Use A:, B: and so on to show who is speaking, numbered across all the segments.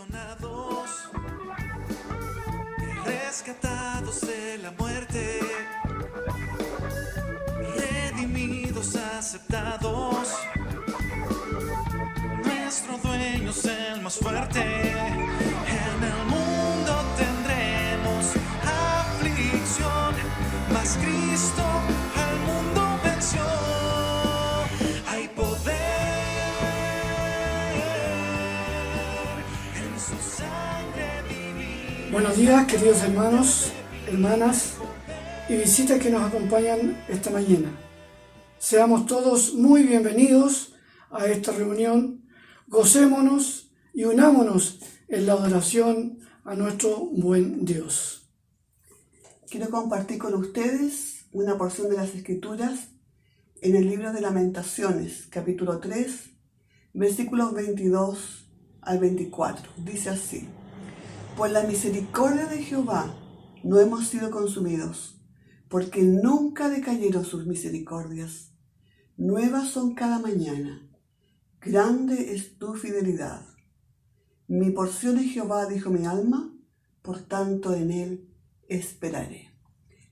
A: perdonados, rescatados de la muerte, redimidos, aceptados. Nuestro dueño es el más fuerte. En el mundo tendremos aflicción, mas Cristo al mundo venció. Hay poder en su sangre divina.
B: Buenos días, queridos hermanos, hermanas y visitas que nos acompañan esta mañana. Seamos todos muy bienvenidos a esta reunión. Gocémonos y unámonos en la adoración a nuestro buen Dios.
C: Quiero compartir con ustedes una porción de las Escrituras en el libro de Lamentaciones, capítulo 3, versículos 22 al 24. Dice así: Por la misericordia de Jehová no hemos sido consumidos, porque nunca decayeron sus misericordias. Nuevas son cada mañana. Grande es tu fidelidad. Mi porción es Jehová, dijo mi alma, por tanto en él esperaré.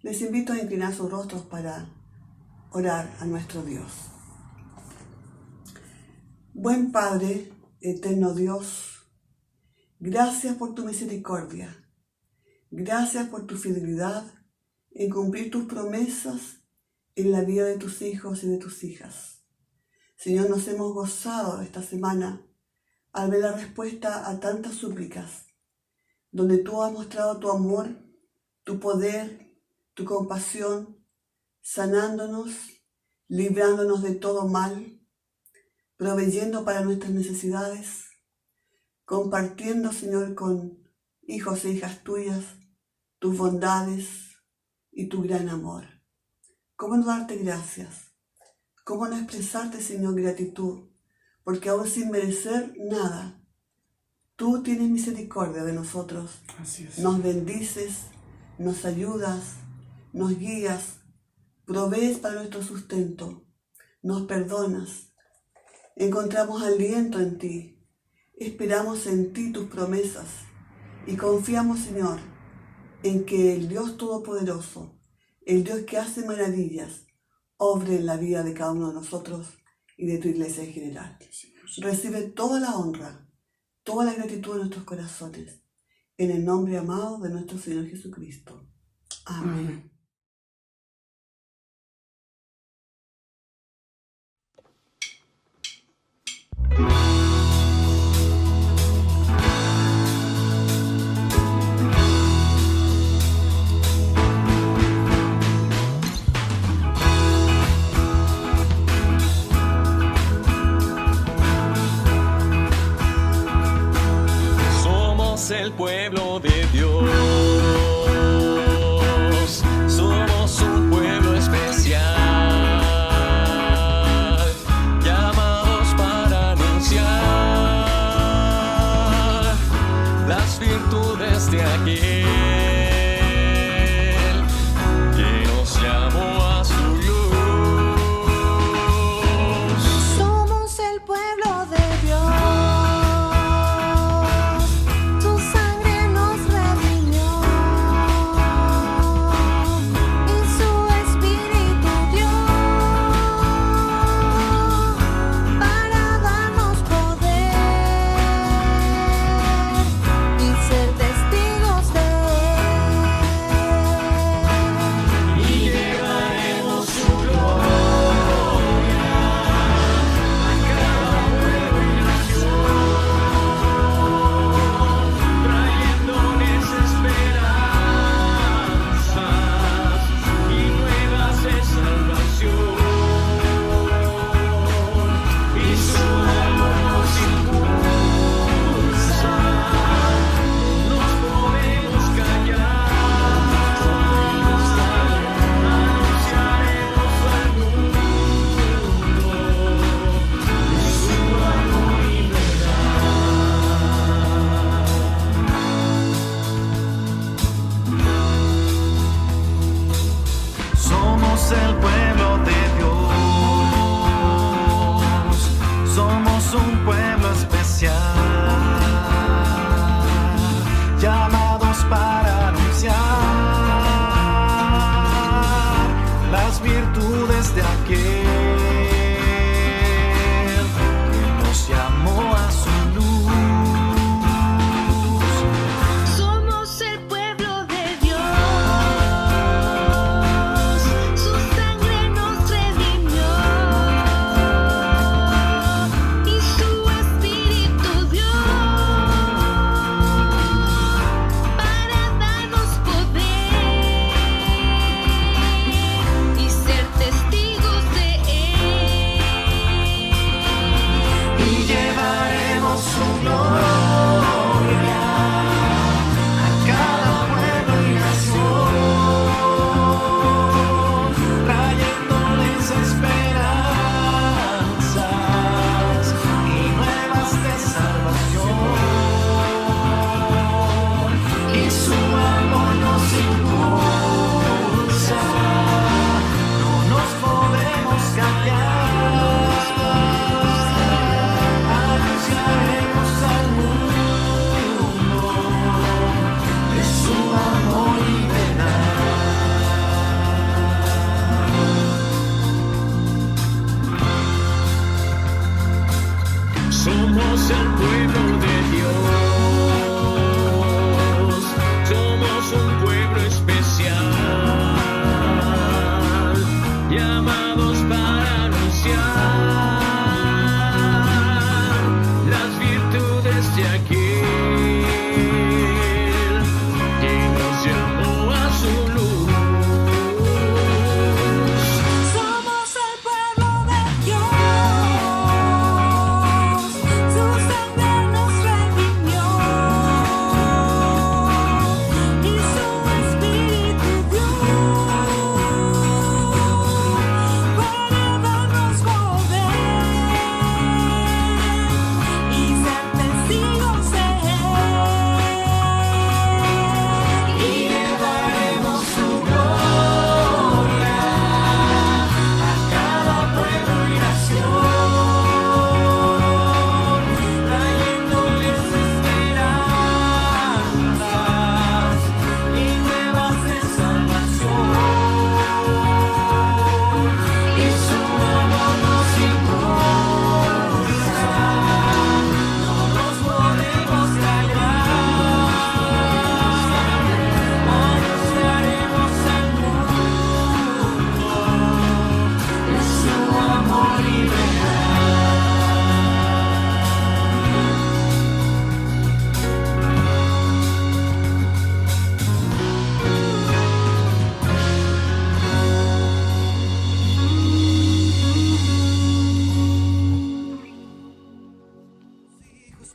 C: Les invito a inclinar sus rostros para orar a nuestro Dios. Buen Padre, eterno Dios, gracias por tu misericordia. Gracias por tu fidelidad en cumplir tus promesas en la vida de tus hijos y de tus hijas. Señor, nos hemos gozado esta semana al ver la respuesta a tantas súplicas, donde tú has mostrado tu amor, tu poder, tu compasión, sanándonos, librándonos de todo mal, proveyendo para nuestras necesidades, compartiendo, Señor, con hijos e hijas tuyas, tus bondades y tu gran amor. ¿Cómo no darte gracias? ¿Cómo no expresarte, Señor, gratitud? Porque aún sin merecer nada, tú tienes misericordia de nosotros.
B: Así es.
C: Nos bendices, nos ayudas, nos guías, provees para nuestro sustento, nos perdonas. Encontramos aliento en ti, esperamos en ti tus promesas y confiamos, Señor, en que el Dios Todopoderoso, el Dios que hace maravillas, obre en la vida de cada uno de nosotros y de tu iglesia en general. Recibe toda la honra, toda la gratitud de nuestros corazones, en el nombre amado de nuestro Señor Jesucristo. Amén.
A: El pueblo de Dios, somos un pueblo especial, llamados para anunciar las virtudes de aquel que nos llamó a su luz.
D: Somos el pueblo de Dios.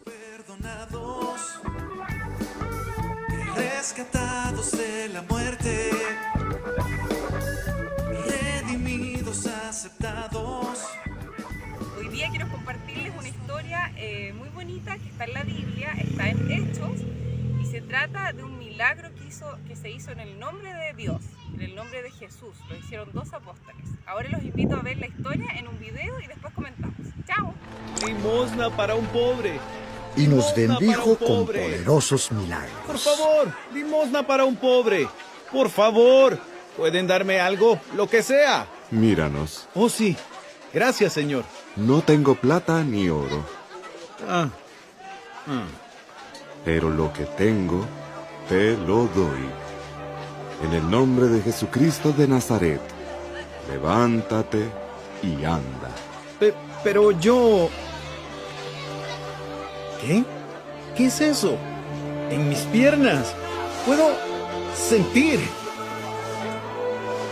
D: Perdonados, rescatados de la muerte, redimidos, aceptados.
E: Hoy día quiero compartirles una historia muy bonita que está en la Biblia, está en Hechos, y se trata de un milagro que se hizo en el nombre de Dios, en el nombre de Jesús. Lo hicieron 2 apóstoles. Ahora los invito a ver la historia en un video y después comentamos. ¡Chao!
F: Limosna para un pobre.
G: Y nos
F: Limosna
G: bendijo
F: para un
G: con
F: pobre.
G: poderosos milagros.
F: Por favor, limosna para un pobre. Por favor, ¿pueden darme algo? Lo que sea.
H: Míranos.
F: Oh, sí. Gracias, Señor.
H: No tengo plata ni oro,
F: Ah.
H: pero lo que tengo, te lo doy. En el nombre de Jesucristo de Nazaret, levántate y anda.
F: Pero yo... ¿Qué? ¿Qué es eso? En mis piernas. Puedo sentir.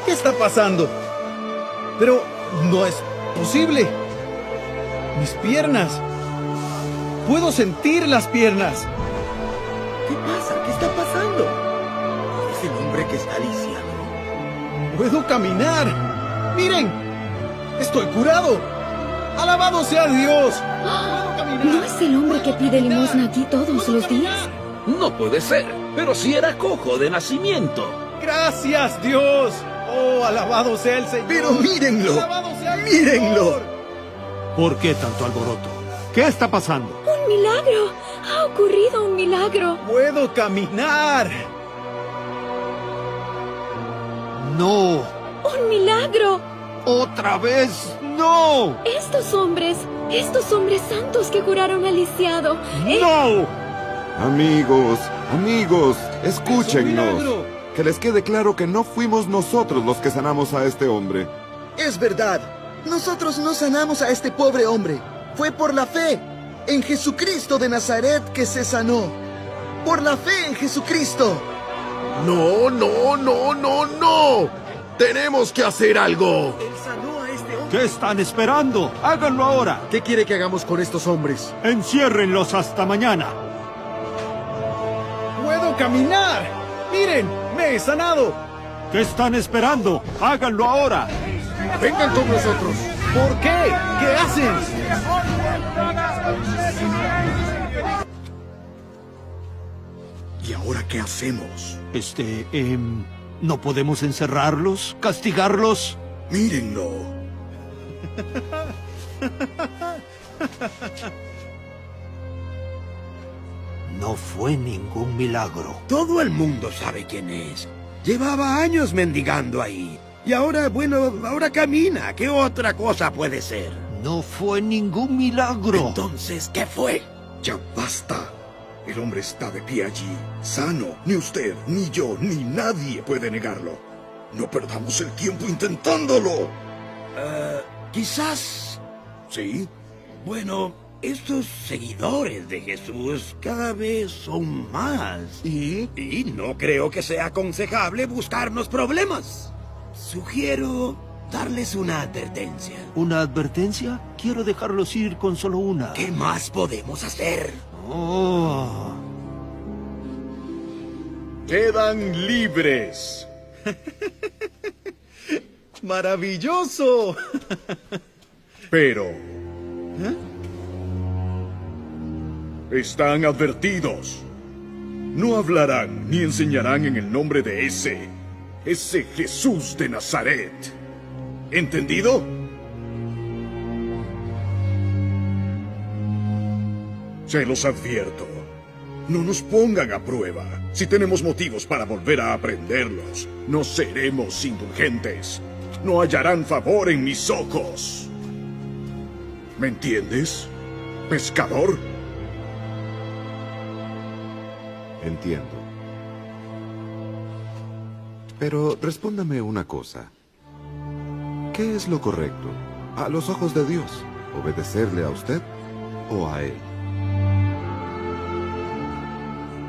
F: ¿Qué está pasando? Pero no es posible. Mis piernas. Puedo sentir las piernas.
G: ¿Qué pasa? ¿Qué está pasando? ¿Es el hombre que está lisiado?
F: Puedo caminar. Miren. Estoy curado. Alabado sea Dios. Puedo caminar.
I: ¿No es el hombre que pide limosna aquí todos los días?
J: No puede ser, pero si era cojo de nacimiento.
F: Gracias, Dios. Oh, alabado sea el Señor.
G: Pero mírenlo.
F: Alabado sea el
G: Mírenlo.
F: Señor.
K: ¿Por qué tanto alboroto? ¿Qué está pasando?
I: ¡Un milagro! ¡Ha ocurrido un milagro!
F: Puedo caminar.
K: ¡No!
I: ¡Un milagro!
K: ¡Otra vez! ¡No!
I: Estos hombres santos que curaron al lisiado.
K: ¡No!
H: Amigos,
F: Es un
H: escúchennos.
F: milagro.
H: Que les quede claro que no fuimos nosotros los que sanamos a este hombre.
G: Es verdad. Nosotros no sanamos a este pobre hombre. Fue por la fe en Jesucristo de Nazaret que se sanó. Por la fe en Jesucristo.
J: No, no, no, no, no. Tenemos que hacer algo.
G: Él sanó a este hombre.
K: ¿Qué están esperando? ¡Háganlo ahora!
G: ¿Qué quiere que hagamos con estos hombres?
K: ¡Enciérrenlos hasta mañana!
F: Puedo caminar. Miren, me he sanado.
K: ¿Qué están esperando? ¡Háganlo ahora!
G: Vengan con nosotros.
F: ¿Por qué? ¿Qué hacen?
G: ¿Y ahora qué hacemos?
K: ¿No podemos encerrarlos? ¿Castigarlos?
G: Mírenlo.
K: No fue ningún milagro.
J: Todo el mundo sabe quién es. Llevaba años mendigando ahí. Y ahora, ahora camina. ¿Qué otra cosa puede ser?
K: No fue ningún milagro.
J: Entonces, ¿qué fue?
G: Ya basta. El hombre está de pie allí, sano. Ni usted, ni yo, ni nadie puede negarlo. No perdamos el tiempo intentándolo.
J: Quizás...
G: ¿Sí?
J: Bueno, estos seguidores de Jesús cada vez son más.
G: ¿Y?
J: Y no creo que sea aconsejable buscarnos problemas. Sugiero darles una advertencia.
K: ¿Una advertencia? Quiero dejarlos ir con solo una.
J: ¿Qué más podemos hacer?
K: Oh.
F: Quedan libres. Maravilloso.
L: Pero... están advertidos. No hablarán ni enseñarán en el nombre de ese Jesús de Nazaret. ¿Entendido? Se los advierto. No nos pongan a prueba. Si tenemos motivos para volver a aprenderlos, no seremos indulgentes. No hallarán favor en mis ojos. ¿Me entiendes, pescador?
H: Entiendo. Pero respóndame una cosa. ¿Qué es lo correcto? A los ojos de Dios, ¿obedecerle a usted o a Él?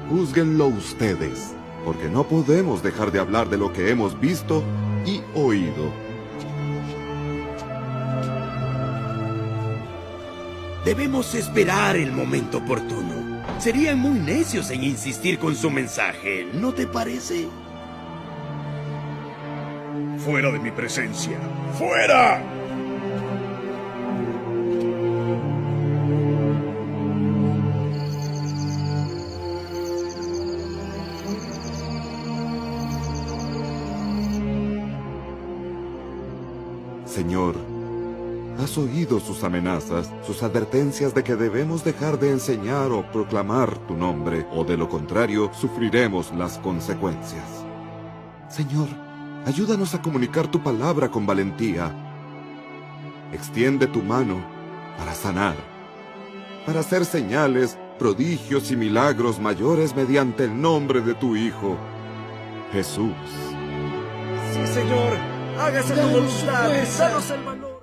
H: Júzguenlo ustedes, porque no podemos dejar de hablar de lo que hemos visto y oído.
J: Debemos esperar el momento oportuno. Serían muy necios en insistir con su mensaje, ¿no te parece?
L: Fuera de mi presencia. ¡Fuera!
H: Señor, has oído sus amenazas, sus advertencias de que debemos dejar de enseñar o proclamar tu nombre, o de lo contrario, sufriremos las consecuencias. Señor, ayúdanos a comunicar tu palabra con valentía. Extiende tu mano para sanar, para hacer señales, prodigios y milagros mayores mediante el nombre de tu Hijo, Jesús.
J: Sí, Señor, hágase tu voluntad, danos el valor.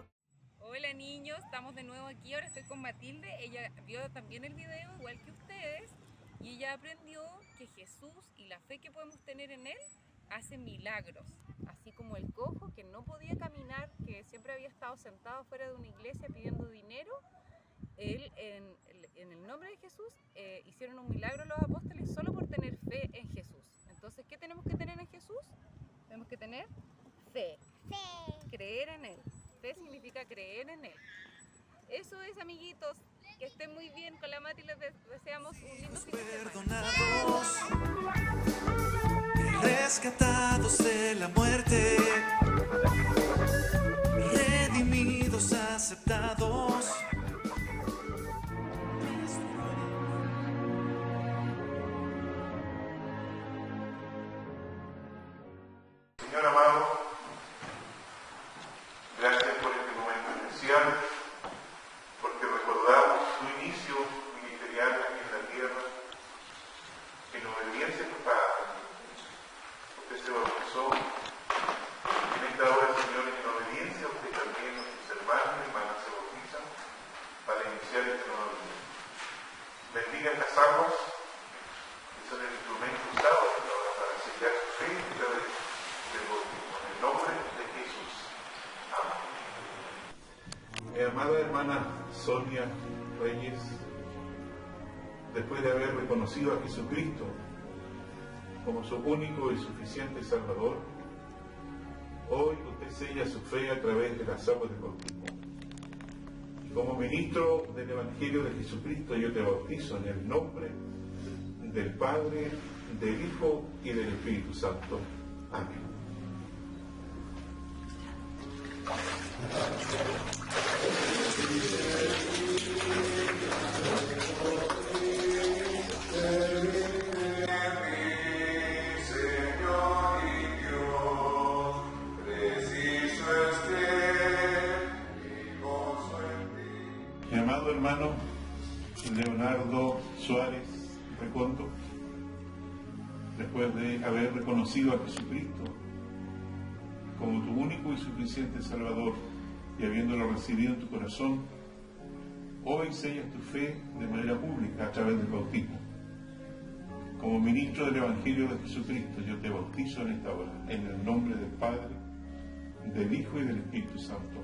E: Hola niños, estamos de nuevo aquí, ahora estoy con Matilde, ella vio también el video igual que ustedes y ella aprendió que Jesús y la fe que podemos tener en Él hace milagros, así como el cojo que no podía caminar, que siempre había estado sentado fuera de una iglesia pidiendo dinero. Él, en el nombre de Jesús, hicieron un milagro los apóstoles solo por tener fe en Jesús. Entonces, ¿qué tenemos que tener en Jesús? Tenemos que tener fe, creer en Él. Fe significa creer en Él. Eso es, amiguitos, que estén muy bien. Con la Mati les deseamos un lindo fin de semana.
D: Rescatados de la muerte, redimidos, aceptados.
M: Señor amado, gracias por este momento especial, porque recordamos su inicio ministerial aquí en la tierra, en obediencia a tu Padre. Usted se bautizó. En esta hora, Señor, en obediencia a usted también, nuestros hermanos y hermanas se bautizan para iniciar este nuevo día. Bendiga estas aguas, que son el instrumento usado ahora para sellar su fe y la de del bautismo. En el nombre de Jesús. Amén. Mi amada hermana Sonia Reyes, después de haber reconocido a Jesucristo como su único y suficiente Salvador, hoy usted sella su fe a través de las aguas del bautismo. Y como ministro del Evangelio de Jesucristo, yo te bautizo en el nombre del Padre, del Hijo y del Espíritu Santo. Amén. Mi amado hermano Leonardo Suárez Recondo, después de haber reconocido a Jesucristo como tu único y suficiente Salvador y habiéndolo recibido en tu corazón, hoy sellas tu fe de manera pública a través del bautismo. Como ministro del Evangelio de Jesucristo, yo te bautizo en esta hora, en el nombre del Padre, del Hijo y del Espíritu Santo.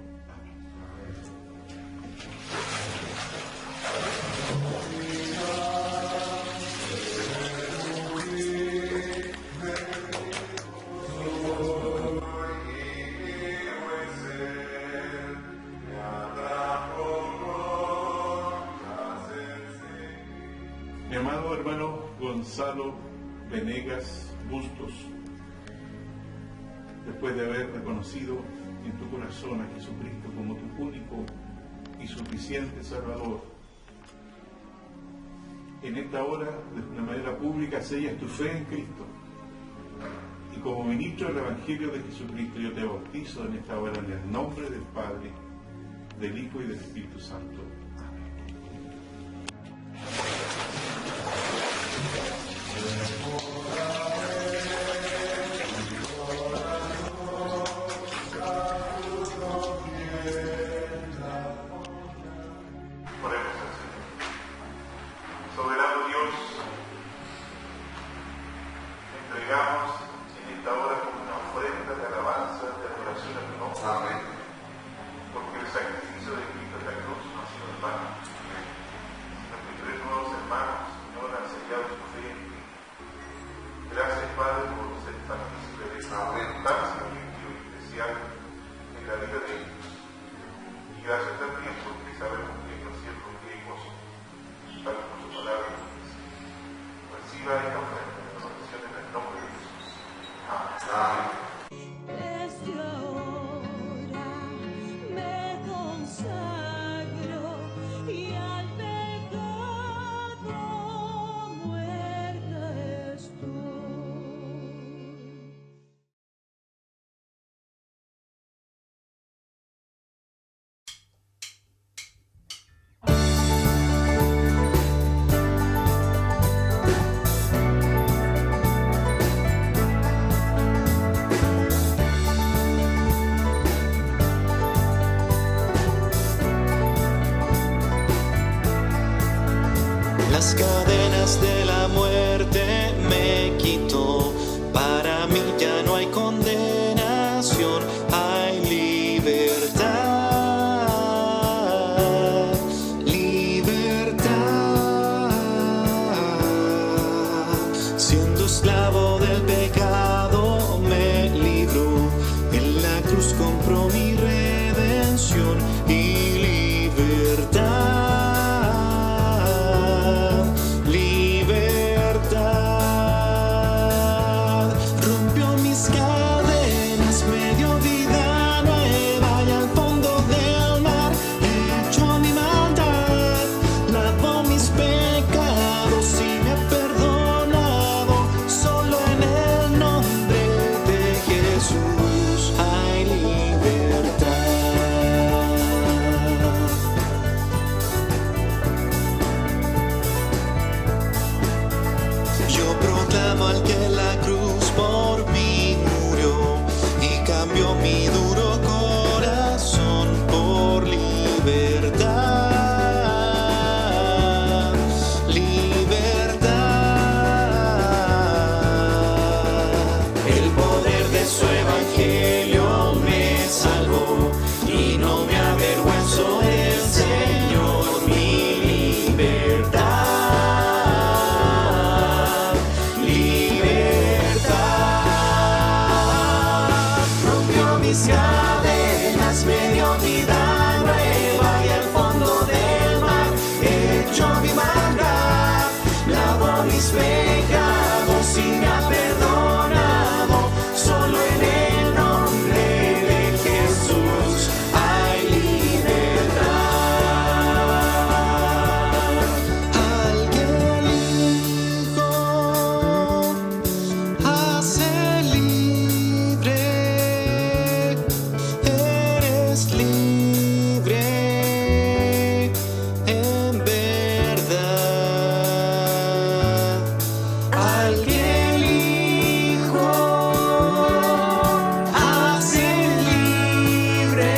M: Mi amado hermano Gonzalo Venegas Bustos, después de haber reconocido en tu corazón a Jesucristo como tu único y suficiente Salvador, en esta hora, de una manera pública, sellas tu fe en Cristo. Y como ministro del Evangelio de Jesucristo, yo te bautizo en esta hora en el nombre del Padre, del Hijo y del Espíritu Santo. Porque el sacrificio de Cristo en la cruz no ha sido en vano. Nuestros tres nuevos hermanos, Señor,
N: cadenas de la muerte me quitó. Para mí ya no hay condenación, hay libertad, libertad. Siendo esclavo del pecado me libró, en la cruz compró mi redención y libertad, libertad. Rompió mis cadenas, me dio vida nueva y al fondo del mar echó mi maldad. Lavó mis pecados y me ha perdonado. Solo en el nombre de Jesús hay libertad. Yo proclamo al que en la cruz por mí murió y cambió mi duro corazón por libertad, libertad. El poder de su evangelio me salvó y no me avergüenzo del Señor, mi libertad, libertad. Rompió mis cadenas, me dio vida nueva y al fondo del mar echó mi maldad. Lavó mis pecados y me ha perdonado. Solo en el nombre de Jesús hay libertad. Al que el Hijo hace libre, eres libre en verdad. Al que el Hijo hace libre,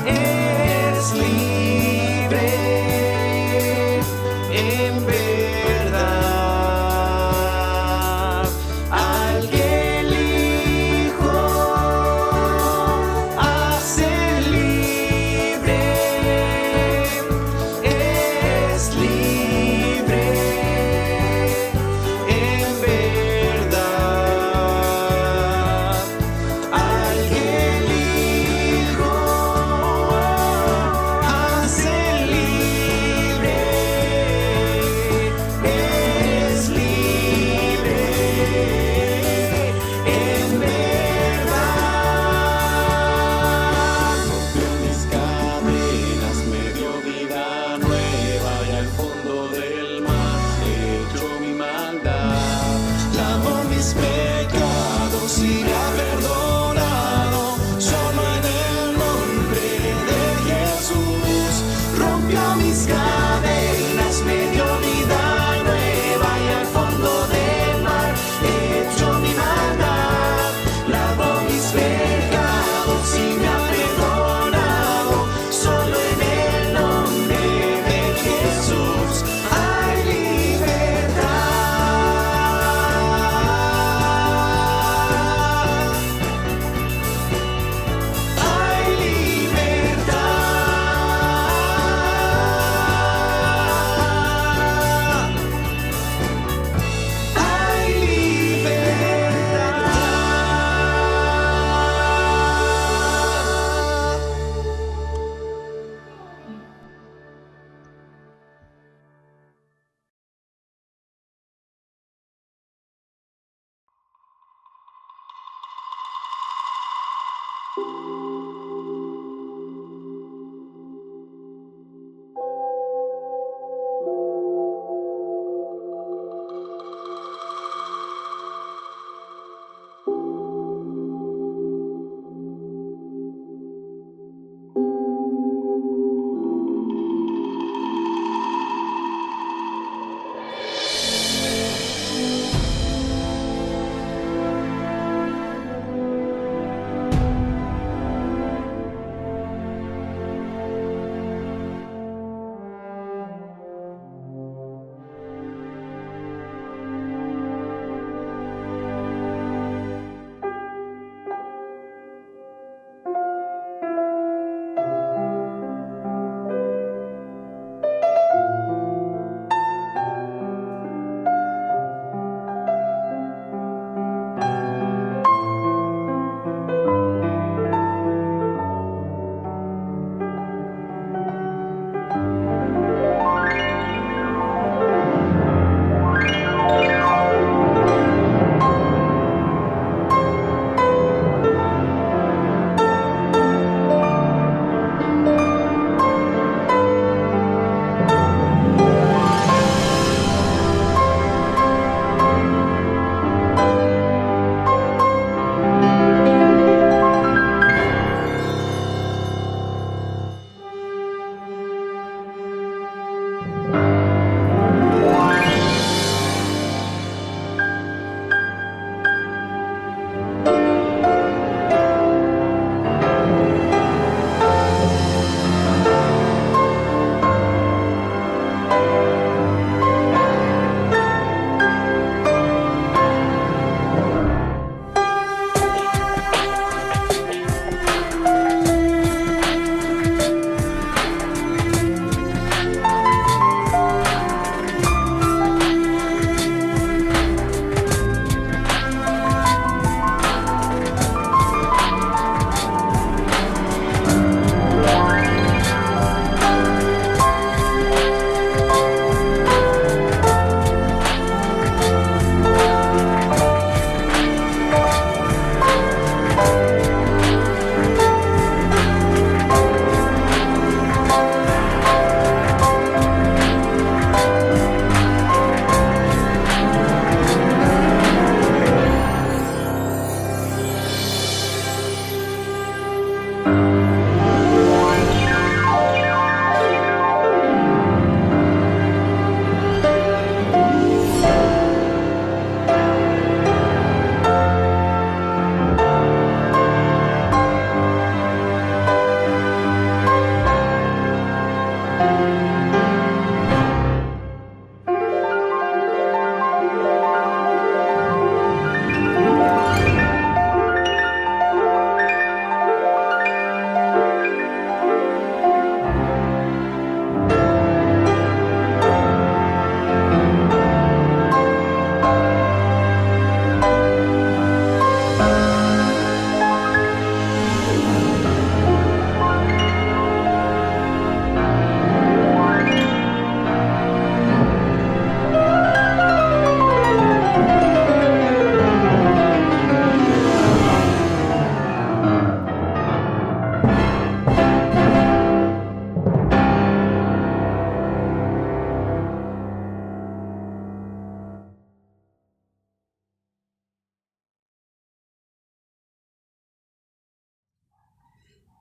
N: eres libre en verdad. Al que el Hijo hace libre, eres libre en verdad. Al que el Hijo hace libre,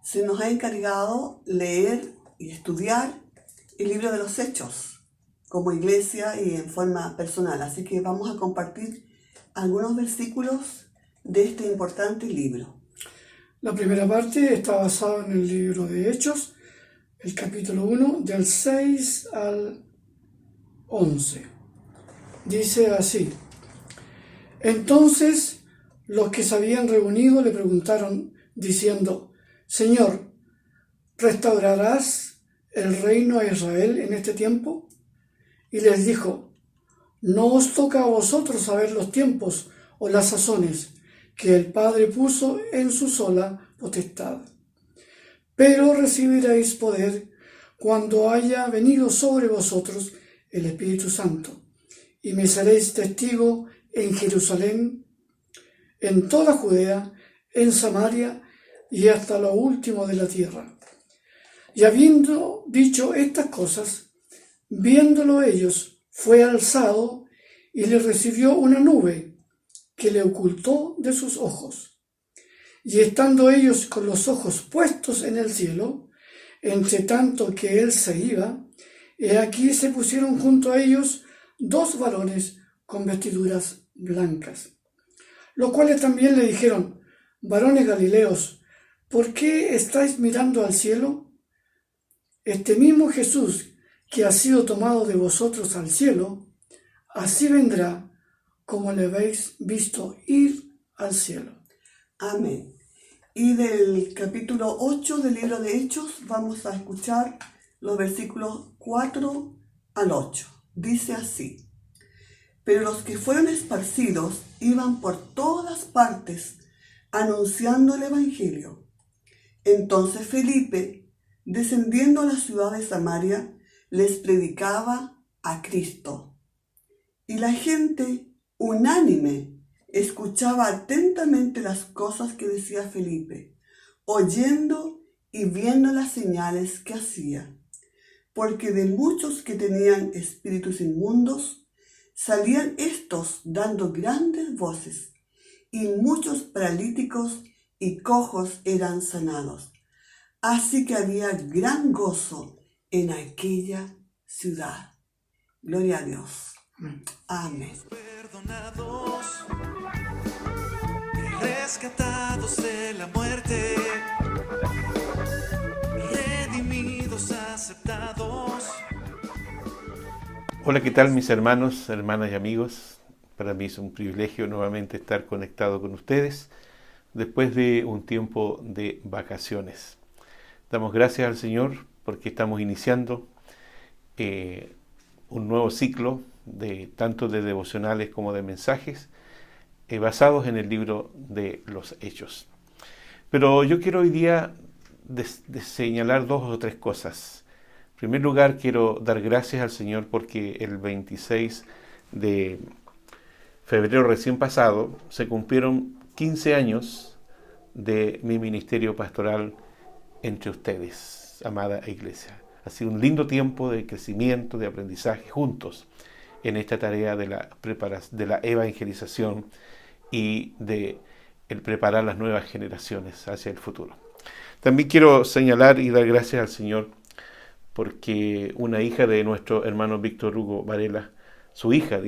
C: se nos ha encargado leer y estudiar el libro de los Hechos como iglesia y en forma personal. Así que vamos a compartir algunos versículos de este importante libro.
B: La primera parte está basada en el libro de Hechos, el capítulo 1, del 6 al 11. Dice así: Entonces los que se habían reunido le preguntaron, diciendo: Señor, ¿restaurarás el reino a Israel en este tiempo? Y les dijo: No os toca a vosotros saber los tiempos o las sazones que el Padre puso en su sola potestad. Pero recibiréis poder cuando haya venido sobre vosotros el Espíritu Santo, y me seréis testigo en Jerusalén, en toda Judea, en Samaria y hasta lo último de la tierra. Y habiendo dicho estas cosas, viéndolo ellos, fue alzado y le recibió una nube que le ocultó de sus ojos. Y estando ellos con los ojos puestos en el cielo, entre tanto que él se iba, he aquí se pusieron junto a ellos 2 varones con vestiduras blancas, los cuales también le dijeron: Varones Galileos, ¿por qué estáis mirando al cielo? Este mismo Jesús que ha sido tomado de vosotros al cielo, así vendrá como le habéis visto ir al cielo.
C: Amén. Y del capítulo 8 del libro de Hechos vamos a escuchar los versículos 4 al 8. Dice así: Pero los que fueron esparcidos iban por todas partes anunciando el Evangelio. Entonces Felipe, descendiendo a la ciudad de Samaria, les predicaba a Cristo. Y la gente, unánime, escuchaba atentamente las cosas que decía Felipe, oyendo y viendo las señales que hacía. Porque de muchos que tenían espíritus inmundos, salían estos dando grandes voces, y muchos paralíticos y cojos eran sanados. Así que había gran gozo en aquella ciudad. Gloria a Dios. Amén.
D: Perdonados, rescatados de la muerte, redimidos, aceptados.
O: Hola, ¿qué tal mis hermanos, hermanas y amigos? Para mí es un privilegio nuevamente estar conectado con ustedes después de un tiempo de vacaciones. Damos gracias al Señor porque estamos iniciando un nuevo ciclo tanto de devocionales como de mensajes basados en el libro de los Hechos. Pero yo quiero hoy día señalar 2 o 3 cosas. En primer lugar, quiero dar gracias al Señor porque el 26 de febrero recién pasado se cumplieron 15 años de mi ministerio pastoral entre ustedes, amada iglesia. Ha sido un lindo tiempo de crecimiento, de aprendizaje juntos en esta tarea de la evangelización y de el preparar las nuevas generaciones hacia el futuro. También quiero señalar y dar gracias al Señor porque una hija de nuestro hermano Víctor Hugo Varela, su hija,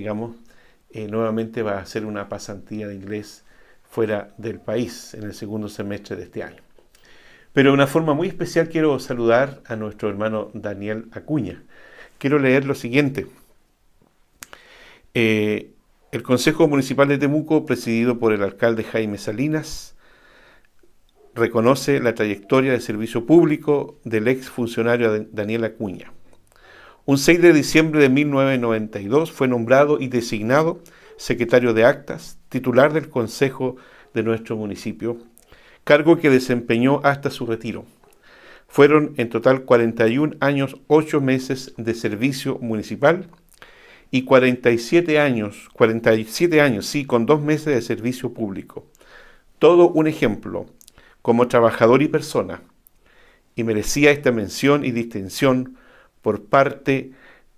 O: nuevamente va a hacer una pasantía de inglés fuera del país en el segundo semestre de este año. Pero de una forma muy especial quiero saludar a nuestro hermano Daniel Acuña. Quiero leer lo siguiente. El Consejo Municipal de Temuco, presidido por el alcalde Jaime Salinas, reconoce la trayectoria de servicio público del ex funcionario Daniel Acuña. Un 6 de diciembre de 1992 fue nombrado y designado secretario de Actas, titular del Consejo de nuestro municipio, cargo que desempeñó hasta su retiro. Fueron en total 41 años, 8 meses de servicio municipal y 47 años, con 2 meses de servicio público. Todo un ejemplo como trabajador y persona, y merecía esta mención y distinción por parte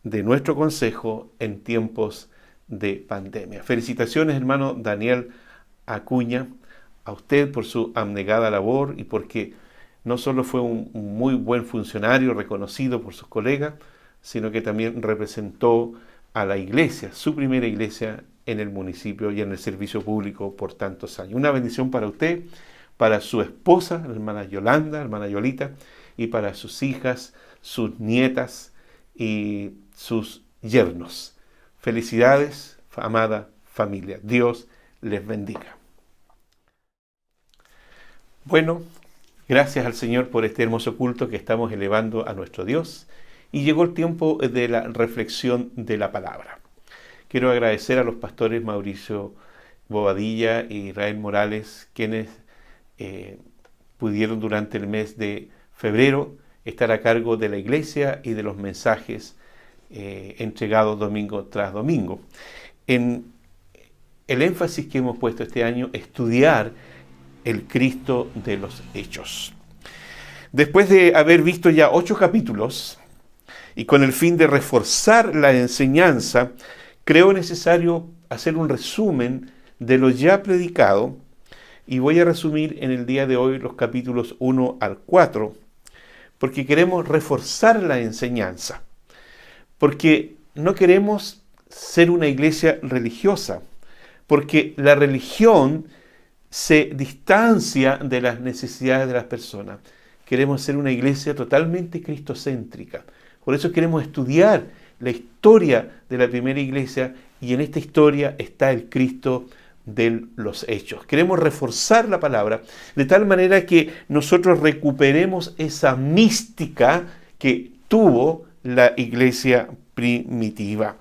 O: de nuestro consejo en tiempos de pandemia. Felicitaciones, hermano Daniel Acuña, a usted por su abnegada labor y porque no solo fue un muy buen funcionario reconocido por sus colegas, sino que también representó a la iglesia, su primera iglesia en el municipio y en el servicio público por tantos años. Una bendición para usted, para su esposa, la hermana Yolanda, la hermana Yolita, y para sus hijas, sus nietas y sus yernos. Felicidades, amada familia. Dios les bendiga. Bueno, gracias al Señor por este hermoso culto que estamos elevando a nuestro Dios. Y llegó el tiempo de la reflexión de la palabra. Quiero agradecer a los pastores Mauricio Bobadilla y Israel Morales, quienes pudieron durante el mes de febrero estar a cargo de la iglesia y de los mensajes entregados domingo tras domingo. En el énfasis que hemos puesto este año, estudiar el Cristo de los Hechos. Después de haber visto ya 8 capítulos, y con el fin de reforzar la enseñanza, creo necesario hacer un resumen de lo ya predicado, y voy a resumir en el día de hoy los capítulos 1 al 4, porque queremos reforzar la enseñanza, porque no queremos ser una iglesia religiosa, porque la religión se distancia de las necesidades de las personas. Queremos ser una iglesia totalmente cristocéntrica. Por eso queremos estudiar la historia de la primera iglesia, y en esta historia está el Cristo de los Hechos. Queremos reforzar la palabra de tal manera que nosotros recuperemos esa mística que tuvo la iglesia primitiva.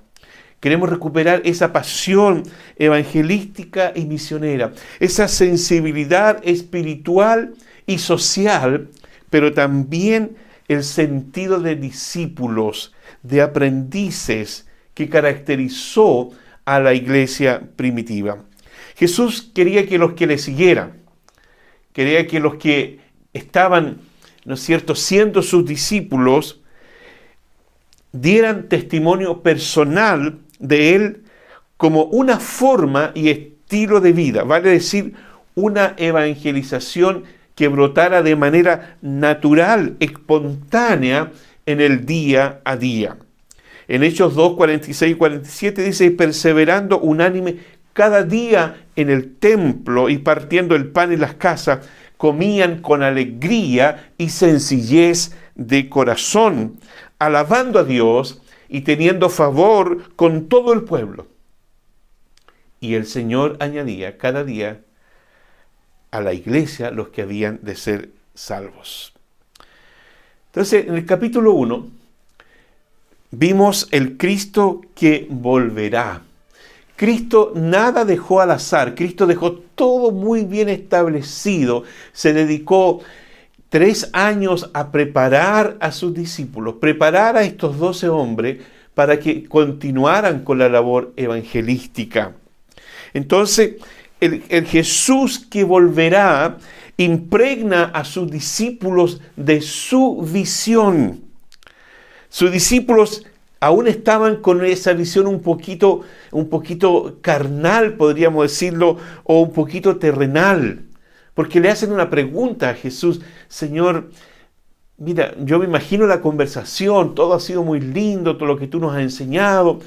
O: Queremos recuperar esa pasión evangelística y misionera, esa sensibilidad espiritual y social, pero también el sentido de discípulos, de aprendices que caracterizó a la iglesia primitiva. Jesús quería que los que le siguieran, quería que los que estaban, ¿no es cierto?, siendo sus discípulos, dieran testimonio personal de Él como una forma y estilo de vida, vale decir, una evangelización que brotara de manera natural, espontánea, en el día a día. En Hechos 2, 46 y 47 dice: perseverando unánime cada día en el templo y partiendo el pan en las casas, comían con alegría y sencillez de corazón, alabando a Dios y teniendo favor con todo el pueblo. Y el Señor añadía cada día a la iglesia los que habían de ser salvos. Entonces, en el capítulo 1 vimos el Cristo que volverá. Cristo nada dejó al azar, Cristo dejó todo muy bien establecido, se dedicó 3 años a preparar a sus discípulos, preparar a estos 12 hombres para que continuaran con la labor evangelística. Entonces, el Jesús que volverá impregna a sus discípulos de su visión. Sus discípulos aún estaban con esa visión un poquito carnal, podríamos decirlo, o un poquito terrenal, porque le hacen una pregunta a Jesús: Señor, mira, yo me imagino la conversación, todo ha sido muy lindo, todo lo que tú nos has enseñado,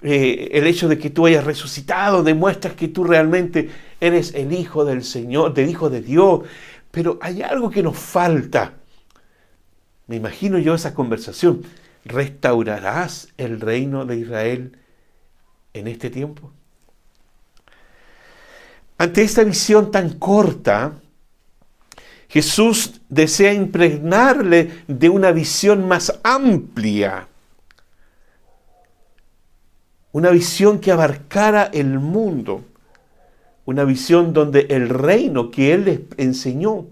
O: el hecho de que tú hayas resucitado demuestras que tú realmente eres el Hijo del Señor, del Hijo de Dios, pero hay algo que nos falta. Me imagino yo esa conversación: ¿restaurarás el reino de Israel en este tiempo? Ante esta visión tan corta, Jesús desea impregnarle de una visión más amplia, una visión que abarcara el mundo, una visión donde el reino que Él les enseñó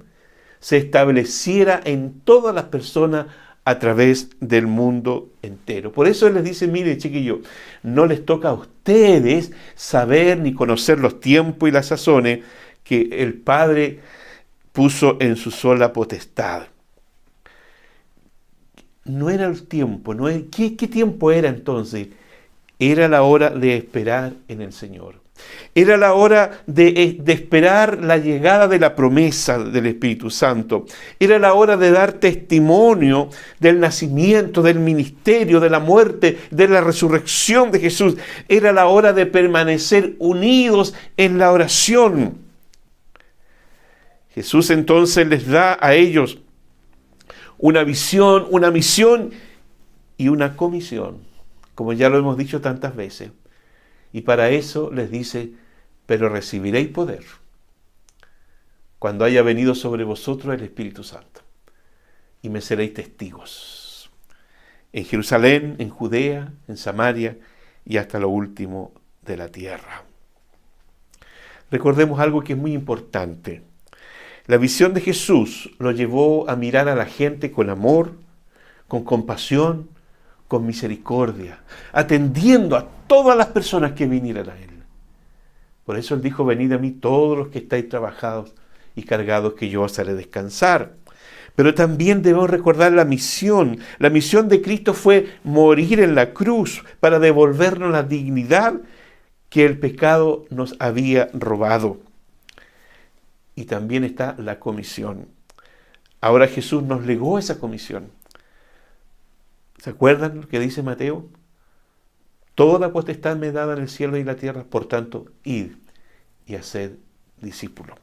O: se estableciera en todas las personas a través del mundo entero. Por eso Él les dice: mire, chiquillos, no les toca a ustedes saber ni conocer los tiempos y las sazones que el Padre puso en su sola potestad. No era el tiempo, ¿qué tiempo era entonces? Era la hora de esperar en el Señor. Era la hora de esperar la llegada de la promesa del Espíritu Santo. Era la hora de dar testimonio del nacimiento, del ministerio, de la muerte, de la resurrección de Jesús. Era la hora de permanecer unidos en la oración. Jesús entonces les da a ellos una visión, una misión y una comisión, como ya lo hemos dicho tantas veces. Y para eso les dice: pero recibiréis poder cuando haya venido sobre vosotros el Espíritu Santo, y me seréis testigos en Jerusalén, en Judea, en Samaria y hasta lo último de la tierra. Recordemos algo que es muy importante. La visión de Jesús lo llevó a mirar a la gente con amor, con compasión, con misericordia, atendiendo a todas las personas que vinieran a Él. Por eso Él dijo: venid a mí todos los que estáis trabajados y cargados, que yo os haré descansar. Pero también debemos recordar la misión. La misión de Cristo fue morir en la cruz para devolvernos la dignidad que el pecado nos había robado. Y también está la comisión. Ahora Jesús nos legó esa comisión. ¿Se acuerdan lo que dice Mateo? Toda potestad me es dada en el cielo y en la tierra, por tanto, id y haced discípulos.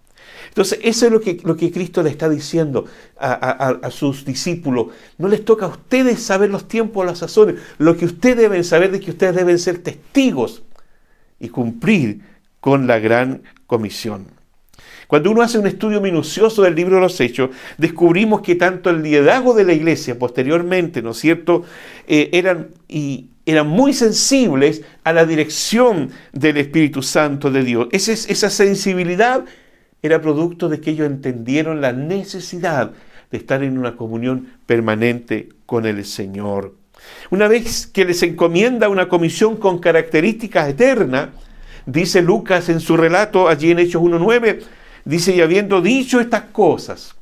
O: Entonces, eso es lo que Cristo le está diciendo a sus discípulos. No les toca a ustedes saber los tiempos, las sazones. Lo que ustedes deben saber es que ustedes deben ser testigos y cumplir con la gran comisión. Cuando uno hace un estudio minucioso del libro de los Hechos, descubrimos que tanto el liderazgo de la iglesia posteriormente, ¿no es cierto?, eran muy sensibles a la dirección del Espíritu Santo de Dios. Esa sensibilidad era producto de que ellos entendieron la necesidad de estar en una comunión permanente con el Señor. Una vez que les encomienda una comisión con características eternas, dice Lucas en su relato, allí en Hechos 1:9, dice: y habiendo dicho estas cosas,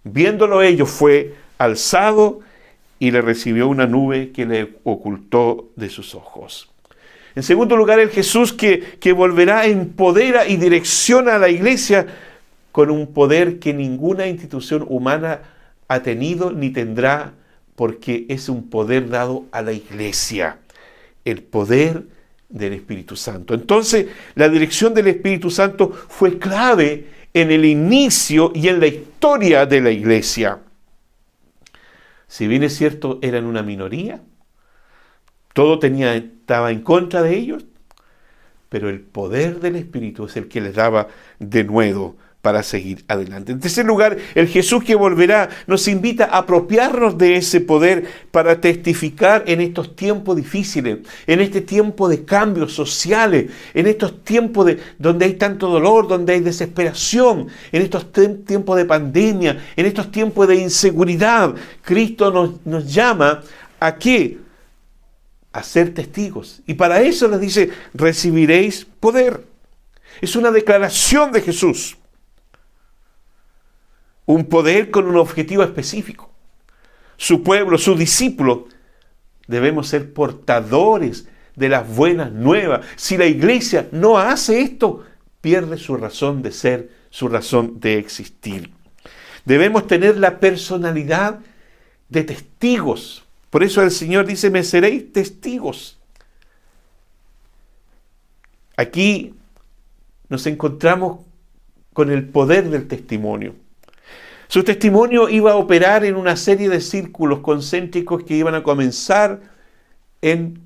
O: viéndolo ellos, fue alzado y le recibió una nube que le ocultó de sus ojos. En segundo lugar, el Jesús que volverá, empodera y direcciona a la iglesia con un poder que ninguna institución humana ha tenido ni tendrá, porque es un poder dado a la iglesia, el poder del Espíritu Santo. Entonces, la dirección del Espíritu Santo fue clave en el inicio y en la historia de la iglesia. Si bien es cierto, eran una minoría, todo estaba en contra de ellos, pero el poder del Espíritu es el que les daba de nuevo para seguir adelante. En tercer lugar, el Jesús que volverá nos invita a apropiarnos de ese poder para testificar en estos tiempos difíciles, en este tiempo de cambios sociales, en estos tiempos donde hay tanto dolor, donde hay desesperación, en estos tiempos de pandemia, en estos tiempos de inseguridad. Cristo nos llama ¿a qué? A ser testigos. Y para eso les dice: recibiréis poder. Es una declaración de Jesús. Un poder con un objetivo específico. Su pueblo, sus discípulos, debemos ser portadores de las buenas nuevas. Si la iglesia no hace esto, pierde su razón de ser, su razón de existir. Debemos tener la personalidad de testigos. Por eso el Señor dice: me seréis testigos. Aquí nos encontramos con el poder del testimonio. Su testimonio iba a operar en una serie de círculos concéntricos que iban a comenzar en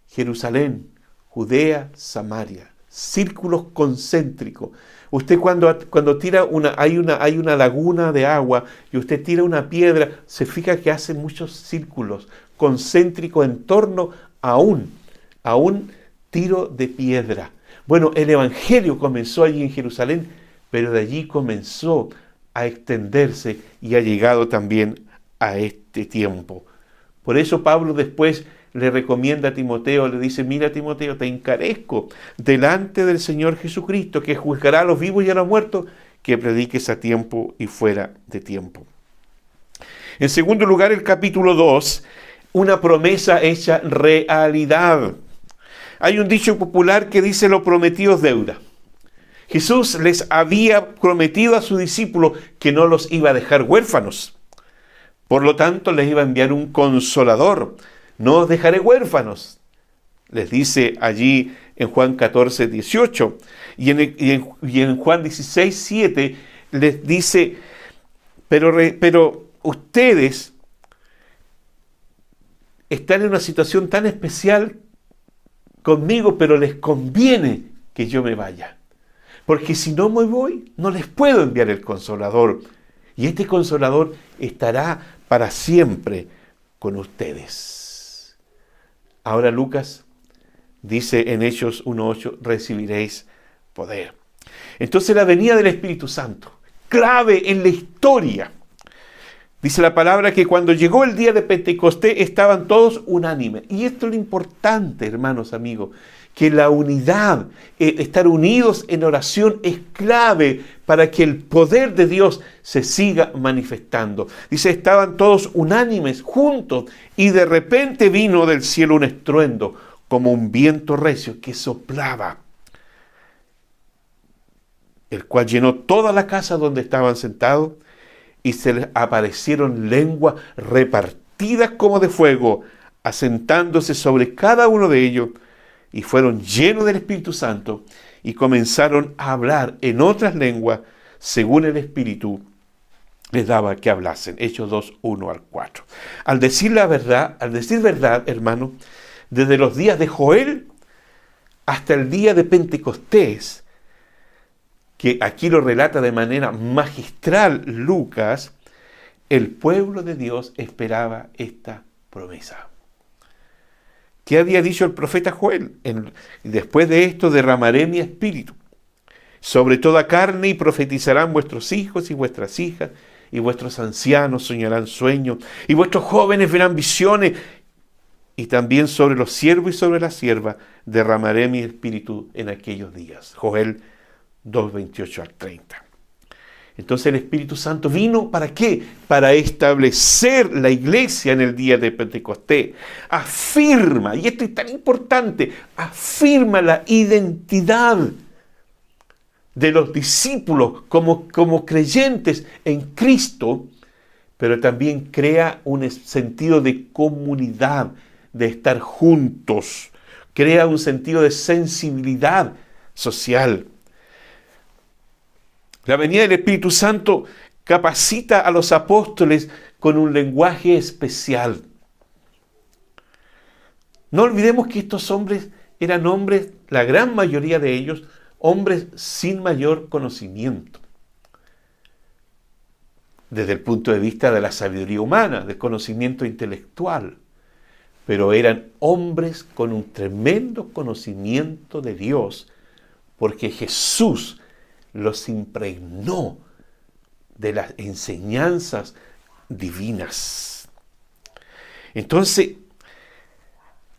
O: Jerusalén, Judea, Samaria. Círculos concéntricos. Usted cuando tira hay una laguna de agua y usted tira una piedra, se fija que hace muchos círculos concéntricos en torno a un tiro de piedra. Bueno, el Evangelio comenzó allí en Jerusalén, pero de allí comenzó a extenderse y ha llegado también a este tiempo. Por eso Pablo después le recomienda a Timoteo, le dice: mira, Timoteo, te encarezco delante del Señor Jesucristo, que juzgará a los vivos y a los muertos, que prediques a tiempo y fuera de tiempo. En segundo lugar, el capítulo 2, una promesa hecha realidad. Hay un dicho popular que dice: lo prometido es deuda. Jesús les había prometido a sus discípulos que no los iba a dejar huérfanos. Por lo tanto, les iba a enviar un consolador. No os dejaré huérfanos, les dice allí en Juan 14, 18. Y en Juan 16, 7 les dice: pero ustedes están en una situación tan especial conmigo, pero les conviene que yo me vaya. Porque si no me voy, no les puedo enviar el Consolador. Y este Consolador estará para siempre con ustedes. Ahora Lucas dice en Hechos 1:8: recibiréis poder. Entonces la venida del Espíritu Santo, clave en la historia. Dice la palabra que cuando llegó el día de Pentecostés estaban todos unánimes. Y esto es lo importante, hermanos, amigos, que la unidad, estar unidos en oración es clave para que el poder de Dios se siga manifestando. Dice, estaban todos unánimes, juntos, y de repente vino del cielo un estruendo, como un viento recio que soplaba, el cual llenó toda la casa donde estaban sentados, y se les aparecieron lenguas repartidas como de fuego, asentándose sobre cada uno de ellos, y fueron llenos del Espíritu Santo, y comenzaron a hablar en otras lenguas, según el Espíritu les daba que hablasen. Hechos 2, 1 al 4. Al decir verdad, hermano, desde los días de Joel hasta el día de Pentecostés, que aquí lo relata de manera magistral Lucas, el pueblo de Dios esperaba esta promesa. ¿Qué había dicho el profeta Joel? Después de esto derramaré mi espíritu sobre toda carne, y profetizarán vuestros hijos y vuestras hijas, y vuestros ancianos soñarán sueños, y vuestros jóvenes verán visiones, y también sobre los siervos y sobre las siervas derramaré mi espíritu en aquellos días. Joel 2, 28 al 30. Entonces el Espíritu Santo vino, ¿para qué? Para establecer la iglesia en el día de Pentecostés. Afirma, y esto es tan importante, afirma la identidad de los discípulos como creyentes en Cristo, pero también crea un sentido de comunidad, de estar juntos. Crea un sentido de sensibilidad social. La venida del Espíritu Santo capacita a los apóstoles con un lenguaje especial. No olvidemos que estos hombres eran hombres, la gran mayoría de ellos, hombres sin mayor conocimiento. Desde el punto de vista de la sabiduría humana, del conocimiento intelectual. Pero eran hombres con un tremendo conocimiento de Dios, porque Jesús los impregnó de las enseñanzas divinas. Entonces,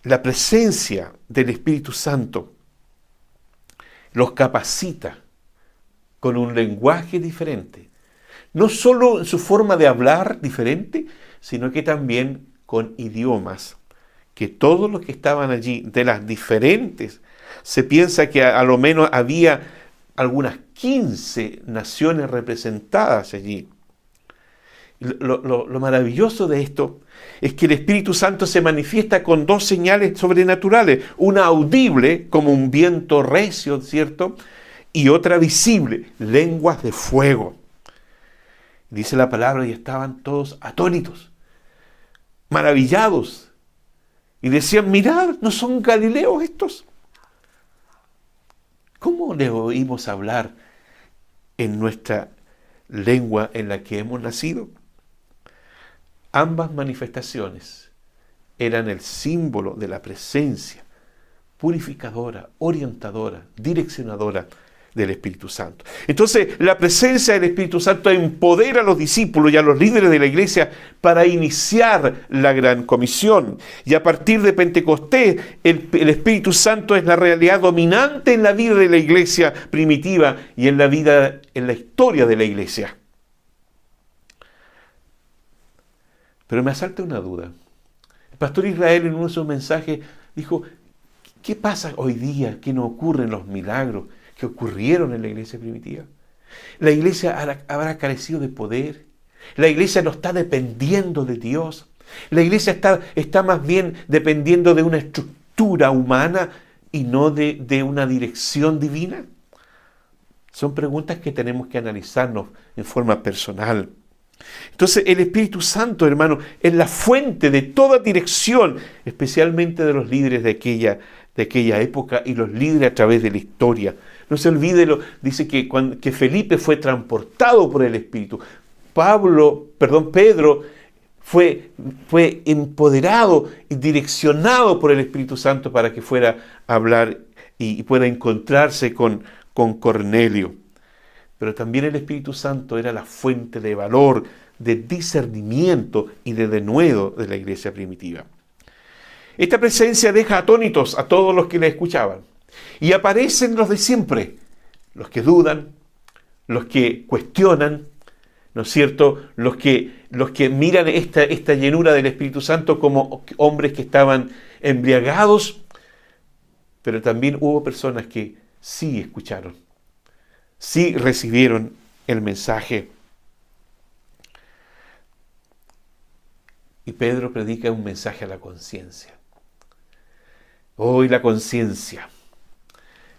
O: la presencia del Espíritu Santo los capacita con un lenguaje diferente. No solo en su forma de hablar diferente, sino que también con idiomas, que todos los que estaban allí, de las diferentes, se piensa que a lo menos había algunas 15 naciones representadas allí. Lo maravilloso de esto es que el Espíritu Santo se manifiesta con dos señales sobrenaturales, una audible como un viento recio, ¿cierto? Y otra visible, lenguas de fuego. Dice la palabra, y estaban todos atónitos, maravillados, y decían, mirad, ¿no son galileos estos? ¿Cómo les oímos hablar en nuestra lengua en la que hemos nacido? Ambas manifestaciones eran el símbolo de la presencia purificadora, orientadora, direccionadora del Espíritu Santo. Entonces, la presencia del Espíritu Santo empodera a los discípulos y a los líderes de la iglesia para iniciar la gran comisión. Y a partir de Pentecostés, el Espíritu Santo es la realidad dominante en la vida de la iglesia primitiva y en la historia de la iglesia. Pero me asalta una duda. El pastor Israel en uno de sus mensajes dijo, ¿Qué pasa hoy día? ¿Qué no ocurren los milagros que ocurrieron en la iglesia primitiva? La iglesia habrá carecido de poder. La iglesia no está dependiendo de Dios. La iglesia está más bien dependiendo de una estructura humana y no de una dirección divina. Son preguntas que tenemos que analizarnos en forma personal. Entonces el Espíritu Santo, hermano, es la fuente de toda dirección, especialmente de los líderes de aquella época y los líderes a través de la historia. No se olvide, dice que Felipe fue transportado por el Espíritu. Pedro fue empoderado y direccionado por el Espíritu Santo para que fuera a hablar y pueda encontrarse con Cornelio. Pero también el Espíritu Santo era la fuente de valor, de discernimiento y de denuedo de la iglesia primitiva. Esta presencia deja atónitos a todos los que la escuchaban. Y aparecen los de siempre, los que dudan, los que cuestionan, ¿no es cierto? Los que miran esta llenura del Espíritu Santo como hombres que estaban embriagados, pero también hubo personas que sí escucharon, sí recibieron el mensaje. Y Pedro predica un mensaje a la conciencia. Hoy la conciencia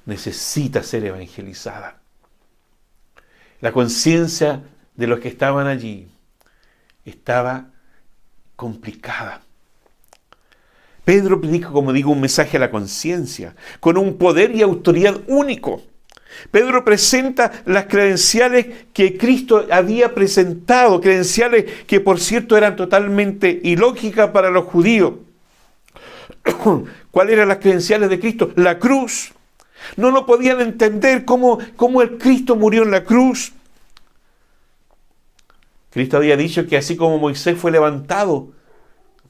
O: necesita ser evangelizada. La conciencia de los que estaban allí estaba complicada. Pedro predica, como digo, un mensaje a la conciencia, con un poder y autoridad único. Pedro presenta las credenciales que Cristo había presentado, credenciales que por cierto eran totalmente ilógicas para los judíos. ¿Cuáles eran las credenciales de Cristo? La cruz. No lo podían entender cómo el Cristo murió en la cruz. Cristo había dicho que así como Moisés fue levantado,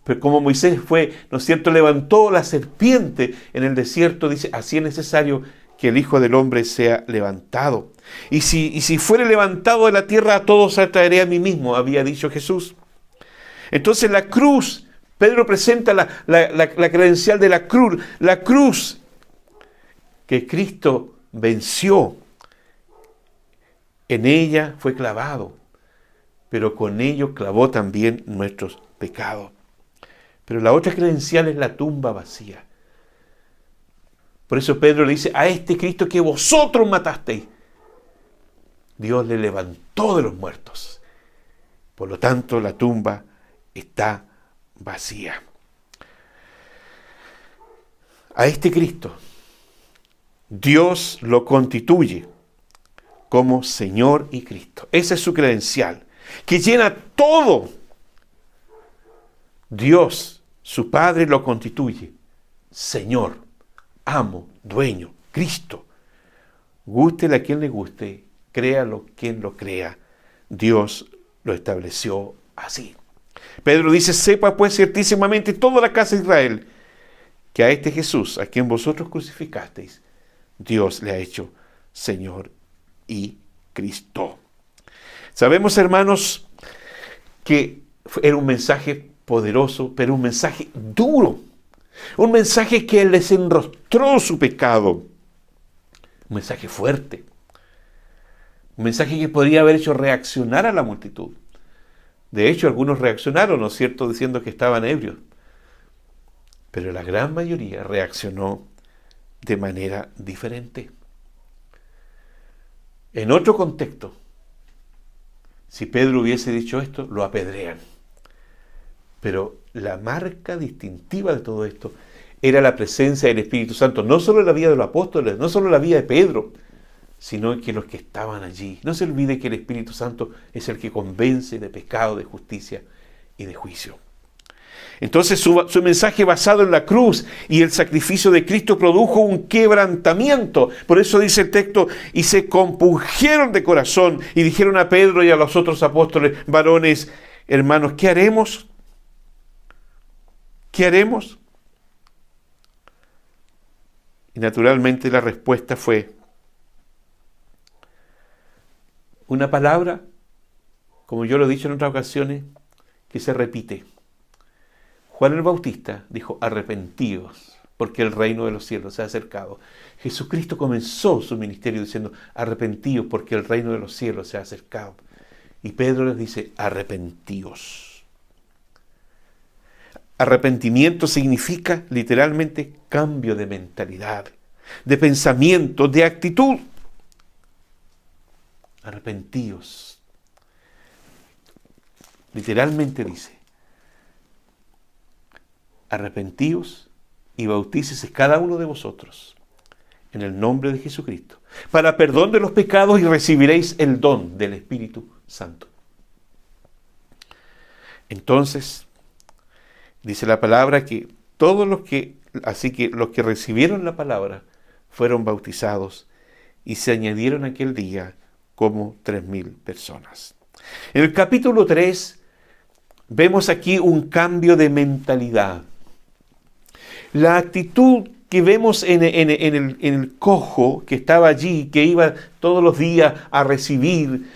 O: pero como Moisés fue, ¿no es cierto?, levantó la serpiente en el desierto, dice, así es necesario que el Hijo del Hombre sea levantado. Y si fuere levantado de la tierra, a todos atraeré a mí mismo, había dicho Jesús. Entonces la cruz, Pedro presenta la credencial de la cruz que Cristo venció. En ella fue clavado, pero con ello clavó también nuestros pecados. Pero la otra credencial es la tumba vacía. Por eso Pedro le dice, a este Cristo que vosotros matasteis, Dios le levantó de los muertos. Por lo tanto, la tumba está vacía. A este Cristo, Dios lo constituye como Señor y Cristo. Esa es su credencial, que llena todo. Dios, su Padre, lo constituye Señor, amo, dueño, Cristo. Gústele a quien le guste, créalo quien lo crea. Dios lo estableció así. Pedro dice, sepa pues ciertísimamente toda la casa de Israel, que a este Jesús, a quien vosotros crucificasteis, Dios le ha hecho Señor y Cristo. Sabemos, hermanos, que era un mensaje poderoso, pero un mensaje duro. Un mensaje que les enrostró su pecado. Un mensaje fuerte. Un mensaje que podría haber hecho reaccionar a la multitud. De hecho, algunos reaccionaron, ¿no es cierto?, diciendo que estaban ebrios. Pero la gran mayoría reaccionó de manera diferente. En otro contexto, si Pedro hubiese dicho esto, lo apedrean. Pero la marca distintiva de todo esto era la presencia del Espíritu Santo, no solo en la vida de los apóstoles, no solo en la vida de Pedro, sino que los que estaban allí. No se olvide que el Espíritu Santo es el que convence de pecado, de justicia y de juicio. Entonces su mensaje basado en la cruz y el sacrificio de Cristo produjo un quebrantamiento. Por eso dice el texto, y se compungieron de corazón y dijeron a Pedro y a los otros apóstoles, varones, hermanos, ¿qué haremos? ¿Qué haremos? Y naturalmente la respuesta fue una palabra, como yo lo he dicho en otras ocasiones, que se repite. Juan el Bautista dijo, arrepentíos, porque el reino de los cielos se ha acercado. Jesucristo comenzó su ministerio diciendo, arrepentíos porque el reino de los cielos se ha acercado. Y Pedro les dice, arrepentíos. Arrepentimiento significa literalmente cambio de mentalidad, de pensamiento, de actitud. Arrepentíos. Literalmente dice, arrepentíos y bautícese cada uno de vosotros en el nombre de Jesucristo para perdón de los pecados y recibiréis el don del Espíritu Santo. Entonces, dice la palabra que todos los que recibieron la palabra fueron bautizados y se añadieron aquel día como 3.000 personas. En el capítulo 3 vemos aquí un cambio de mentalidad. La actitud que vemos en el cojo que estaba allí, que iba todos los días a recibir,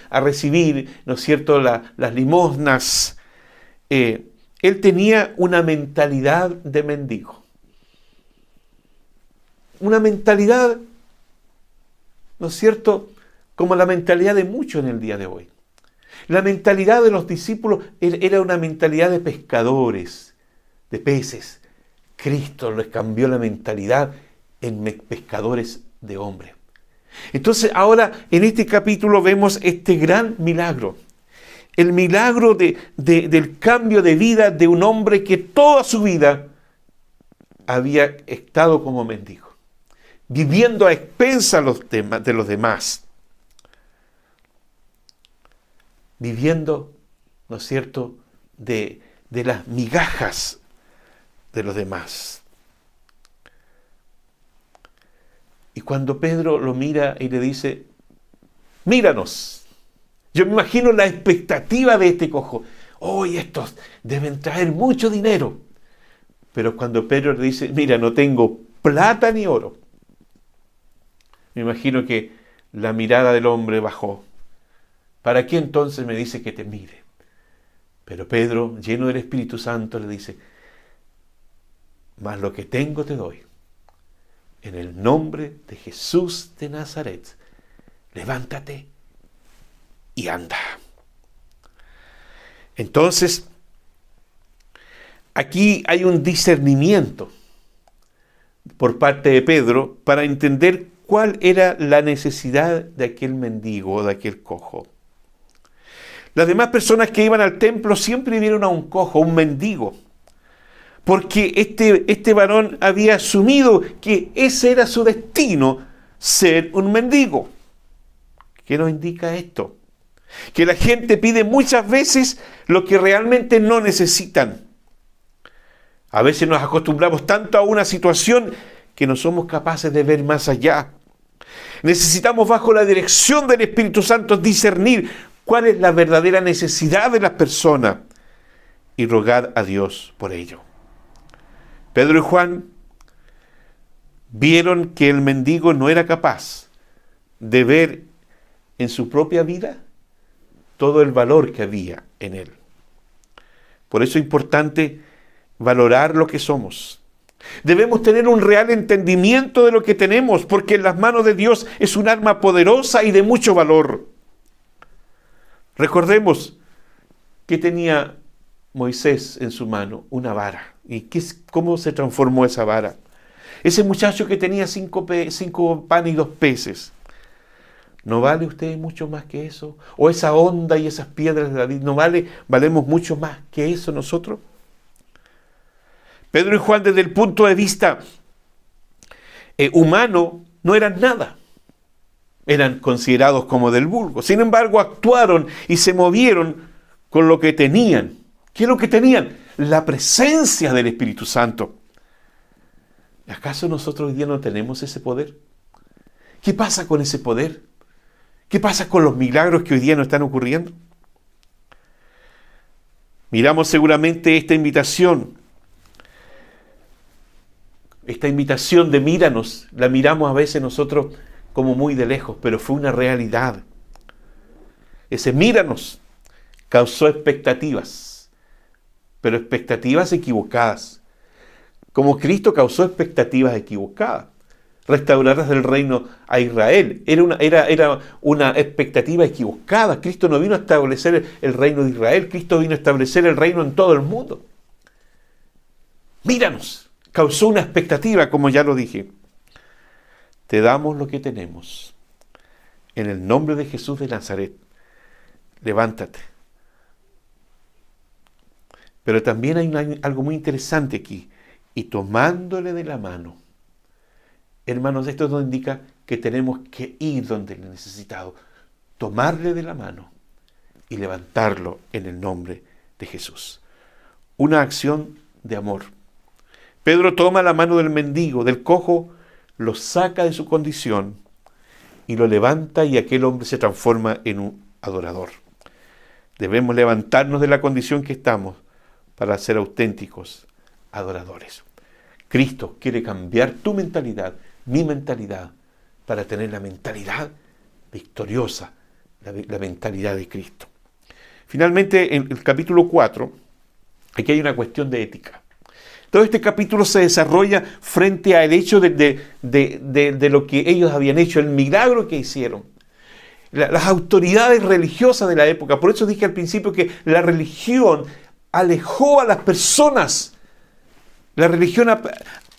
O: ¿no es cierto?, las limosnas. Él tenía una mentalidad de mendigo. Una mentalidad, ¿no es cierto?, como la mentalidad de muchos en el día de hoy. La mentalidad de los discípulos era una mentalidad de pescadores, de peces. Cristo les cambió la mentalidad en pescadores de hombres. Entonces ahora en este capítulo vemos este gran milagro. El milagro del cambio de vida de un hombre que toda su vida había estado como mendigo, viviendo a expensas de los demás, viviendo, ¿no es cierto?, de las migajas de los demás. Y cuando Pedro lo mira y le dice, míranos, yo me imagino la expectativa de este cojo. Hoy estos deben traer mucho dinero. Pero cuando Pedro le dice, mira, no tengo plata ni oro, me imagino que la mirada del hombre bajó. ¿Para qué entonces me dice que te mire? Pero Pedro, lleno del Espíritu Santo, le dice, mas lo que tengo te doy. En el nombre de Jesús de Nazaret, levántate y anda. Entonces, aquí hay un discernimiento por parte de Pedro para entender cuál era la necesidad de aquel mendigo, de aquel cojo. Las demás personas que iban al templo siempre vieron a un cojo, un mendigo, porque este varón había asumido que ese era su destino, ser un mendigo. ¿Qué nos indica esto? Que la gente pide muchas veces lo que realmente no necesitan. A veces nos acostumbramos tanto a una situación que no somos capaces de ver más allá. Necesitamos, bajo la dirección del Espíritu Santo, discernir cuál es la verdadera necesidad de las personas y rogar a Dios por ello. Pedro y Juan vieron que el mendigo no era capaz de ver en su propia vida todo el valor que había en él. Por eso es importante valorar lo que somos. Debemos tener un real entendimiento de lo que tenemos, porque en las manos de Dios es un arma poderosa y de mucho valor. Recordemos que tenía Moisés en su mano una vara. ¿Y cómo se transformó esa vara? Ese muchacho que tenía 5 panes y 2 peces, ¿no vale usted mucho más que eso? ¿O esa onda y esas piedras de David, valemos mucho más que eso nosotros? Pedro y Juan, desde el punto de vista humano, no eran nada. Eran considerados como del vulgo. Sin embargo, actuaron y se movieron con lo que tenían. ¿Qué es lo que tenían? La presencia del Espíritu Santo. ¿Acaso nosotros hoy día no tenemos ese poder? ¿Qué pasa con ese poder? ¿Qué pasa con los milagros que hoy día nos están ocurriendo? Miramos seguramente esta invitación de míranos, la miramos a veces nosotros como muy de lejos, pero fue una realidad. Ese míranos causó expectativas, pero expectativas equivocadas. como Cristo causó expectativas equivocadas. Restaurar el reino a Israel. Era una expectativa equivocada. Cristo no vino a establecer el reino de Israel. Cristo vino a establecer el reino en todo el mundo. Míranos. Causó una expectativa, como ya lo dije. Te damos lo que tenemos. En el nombre de Jesús de Nazaret, levántate. Pero también hay algo muy interesante aquí. Y tomándole de la mano. Hermanos, esto nos indica que tenemos que ir donde el necesitado, tomarle de la mano y levantarlo en el nombre de Jesús. Una acción de amor. Pedro toma la mano del mendigo, del cojo, lo saca de su condición y lo levanta, y aquel hombre se transforma en un adorador. Debemos levantarnos de la condición que estamos para ser auténticos adoradores. Cristo quiere cambiar tu mentalidad, mi mentalidad, para tener la mentalidad victoriosa, la mentalidad de Cristo. Finalmente, en el capítulo 4, aquí hay una cuestión de ética. Todo este capítulo se desarrolla frente al hecho de lo que ellos habían hecho, el milagro que hicieron. Las autoridades religiosas de la época. Por eso dije al principio que la religión alejó a las personas. La religión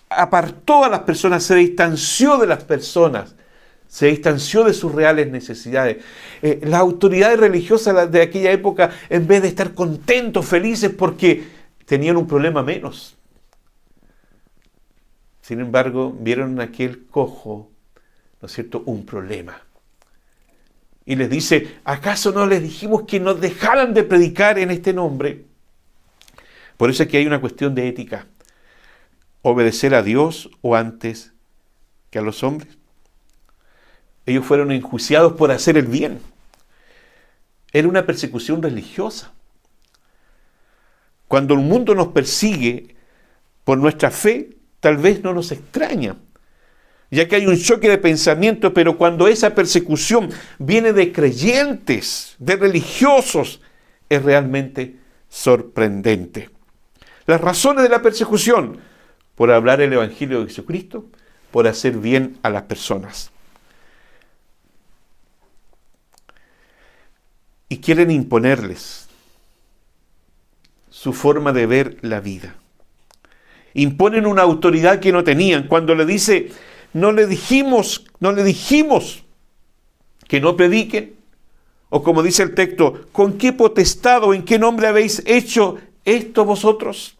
O: apartó a las personas, se distanció de las personas, se distanció de sus reales necesidades. Las autoridades religiosas de aquella época, en vez de estar contentos, felices, porque tenían un problema menos, sin embargo, vieron en aquel cojo, ¿no es cierto?, un problema. Y les dice, ¿acaso no les dijimos que nos dejaran de predicar en este nombre? Por eso es que hay una cuestión de ética. ¿Obedecer a Dios o antes que a los hombres? Ellos fueron enjuiciados por hacer el bien. Era una persecución religiosa. Cuando el mundo nos persigue por nuestra fe, tal vez no nos extraña, ya que hay un choque de pensamiento, pero cuando esa persecución viene de creyentes, de religiosos, es realmente sorprendente. Las razones de la persecución: por hablar el Evangelio de Jesucristo, por hacer bien a las personas. Y quieren imponerles su forma de ver la vida. Imponen una autoridad que no tenían. Cuando le dice, no le dijimos que no prediquen, o como dice el texto, ¿con qué potestad o en qué nombre habéis hecho esto vosotros?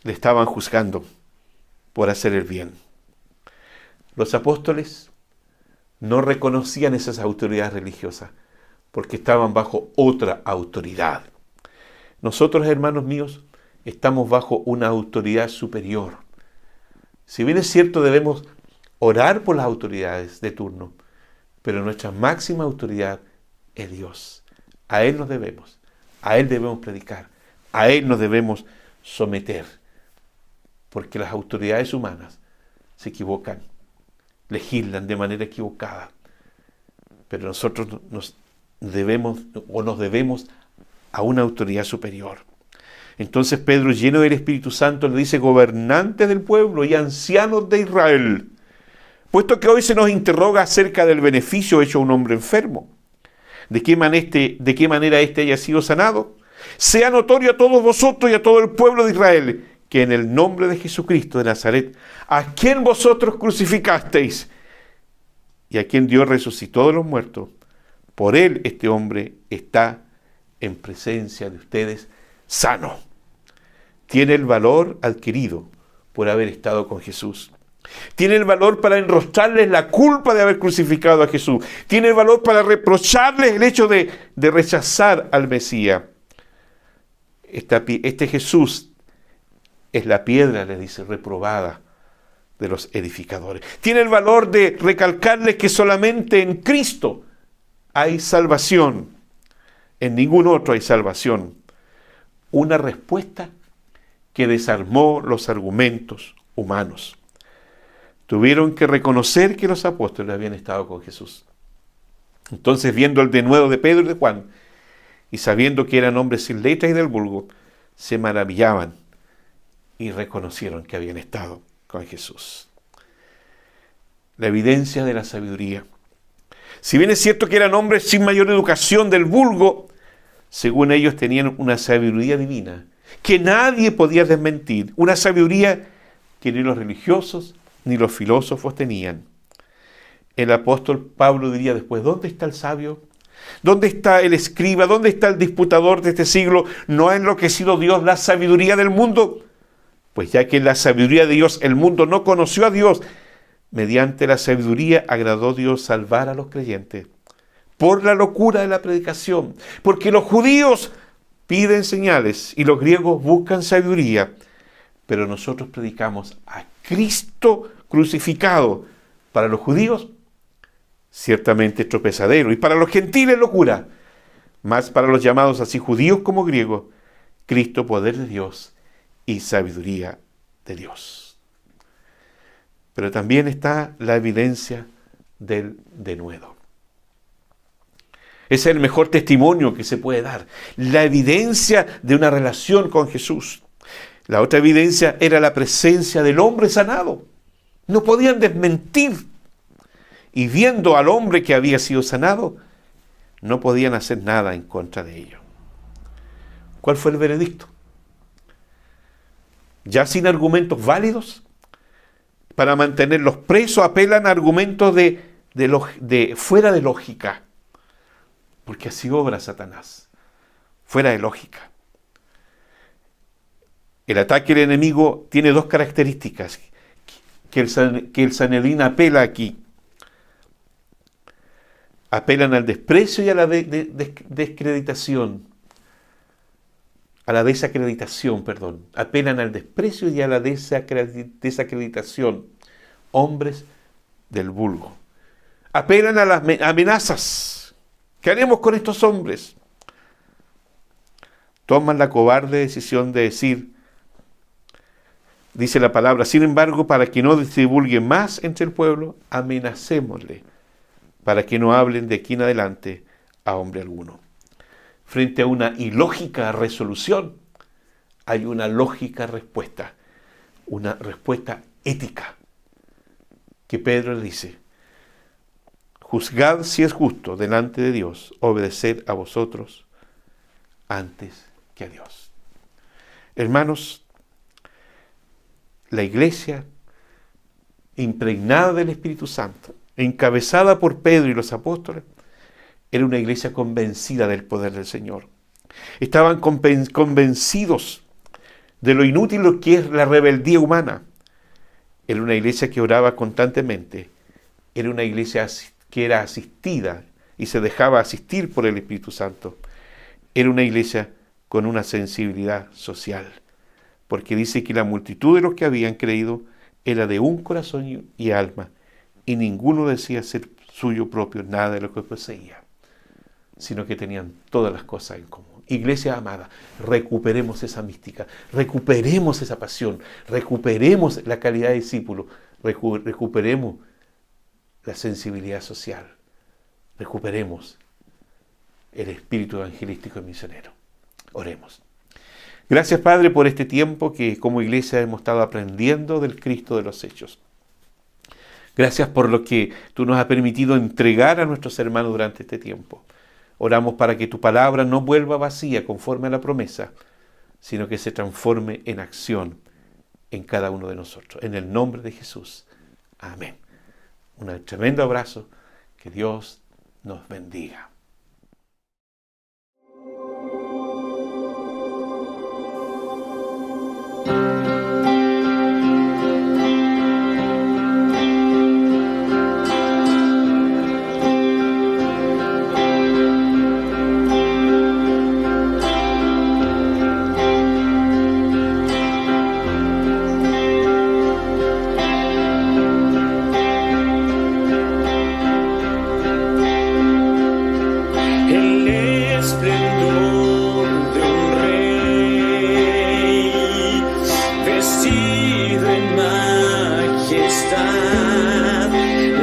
O: Le estaban juzgando por hacer el bien. Los apóstoles no reconocían esas autoridades religiosas porque estaban bajo otra autoridad. Nosotros, hermanos míos, estamos bajo una autoridad superior. Si bien es cierto, debemos orar por las autoridades de turno, pero nuestra máxima autoridad es Dios. A Él nos debemos, a Él debemos predicar, a Él nos debemos someter. Porque las autoridades humanas se equivocan, legislan de manera equivocada. Pero nosotros nos debemos a una autoridad superior. Entonces Pedro, lleno del Espíritu Santo, le dice: gobernantes del pueblo y ancianos de Israel, puesto que hoy se nos interroga acerca del beneficio hecho a un hombre enfermo, de qué manera éste haya sido sanado, sea notorio a todos vosotros y a todo el pueblo de Israel, que en el nombre de Jesucristo de Nazaret, a quien vosotros crucificasteis y a quien Dios resucitó de los muertos, por él este hombre está en presencia de ustedes sano. Tiene el valor adquirido por haber estado con Jesús. Tiene el valor para enrostrarles la culpa de haber crucificado a Jesús. Tiene el valor para reprocharles el hecho de rechazar al Mesías. Este Jesús es la piedra, le dice, reprobada de los edificadores. Tiene el valor de recalcarles que solamente en Cristo hay salvación. En ningún otro hay salvación. Una respuesta que desarmó los argumentos humanos. Tuvieron que reconocer que los apóstoles habían estado con Jesús. Entonces, viendo el denuedo de Pedro y de Juan, y sabiendo que eran hombres sin letra y del vulgo, se maravillaban y reconocieron que habían estado con Jesús. La evidencia de la sabiduría. Si bien es cierto que eran hombres sin mayor educación del vulgo, según ellos tenían una sabiduría divina que nadie podía desmentir, una sabiduría que ni los religiosos ni los filósofos tenían. El apóstol Pablo diría después, ¿dónde está el sabio? ¿Dónde está el escriba? ¿Dónde está el disputador de este siglo? ¿No ha enloquecido Dios la sabiduría del mundo? Pues ya que en la sabiduría de Dios el mundo no conoció a Dios, mediante la sabiduría agradó Dios salvar a los creyentes. Por la locura de la predicación, porque los judíos piden señales y los griegos buscan sabiduría, pero nosotros predicamos a Cristo crucificado. Para los judíos, ciertamente tropezadero, y para los gentiles locura, mas para los llamados así judíos como griegos, Cristo poder de Dios y sabiduría de Dios. Pero también está la evidencia del denuedo. Ese es el mejor testimonio que se puede dar, la evidencia de una relación con Jesús. La otra evidencia era la presencia del hombre sanado. No podían desmentir. Y viendo al hombre que había sido sanado, no podían hacer nada en contra de ello. ¿Cuál fue el veredicto? Ya sin argumentos válidos, para mantenerlos presos, apelan a argumentos de fuera de lógica. Porque así obra Satanás, fuera de lógica. El ataque del enemigo tiene dos características que el Sanedrín apela aquí. Apelan al desprecio y a la desacreditación. Apelan al desprecio y a la desacreditación. Hombres del vulgo. Apelan a las amenazas. ¿Qué haremos con estos hombres? Toman la cobarde decisión de decir, dice la palabra, sin embargo, para que no se divulgue más entre el pueblo, amenacémosle, para que no hablen de aquí en adelante a hombre alguno. Frente a una ilógica resolución, hay una lógica respuesta, una respuesta ética, que Pedro le dice, juzgad si es justo delante de Dios obedecer a vosotros antes que a Dios. Hermanos, la iglesia impregnada del Espíritu Santo, encabezada por Pedro y los apóstoles, era una iglesia convencida del poder del Señor. Estaban convencidos de lo inútil que es la rebeldía humana. Era una iglesia que oraba constantemente. Era una iglesia que era asistida y se dejaba asistir por el Espíritu Santo. Era una iglesia con una sensibilidad social, porque dice que la multitud de los que habían creído era de un corazón y alma, y ninguno decía ser suyo propio nada de lo que poseía, sino que tenían todas las cosas en común. Iglesia amada, recuperemos esa mística, recuperemos esa pasión, recuperemos la calidad de discípulo, recuperemos la sensibilidad social, recuperemos el espíritu evangelístico y misionero. Oremos. Gracias, Padre, por este tiempo que como iglesia hemos estado aprendiendo del Cristo de los Hechos. Gracias por lo que tú nos has permitido entregar a nuestros hermanos durante este tiempo. Oramos para que tu palabra no vuelva vacía conforme a la promesa, sino que se transforme en acción en cada uno de nosotros. En el nombre de Jesús. Amén. Un tremendo abrazo. Que Dios nos bendiga.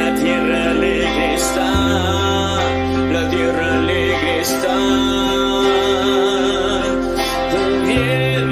N: La tierra alegre está, gobierno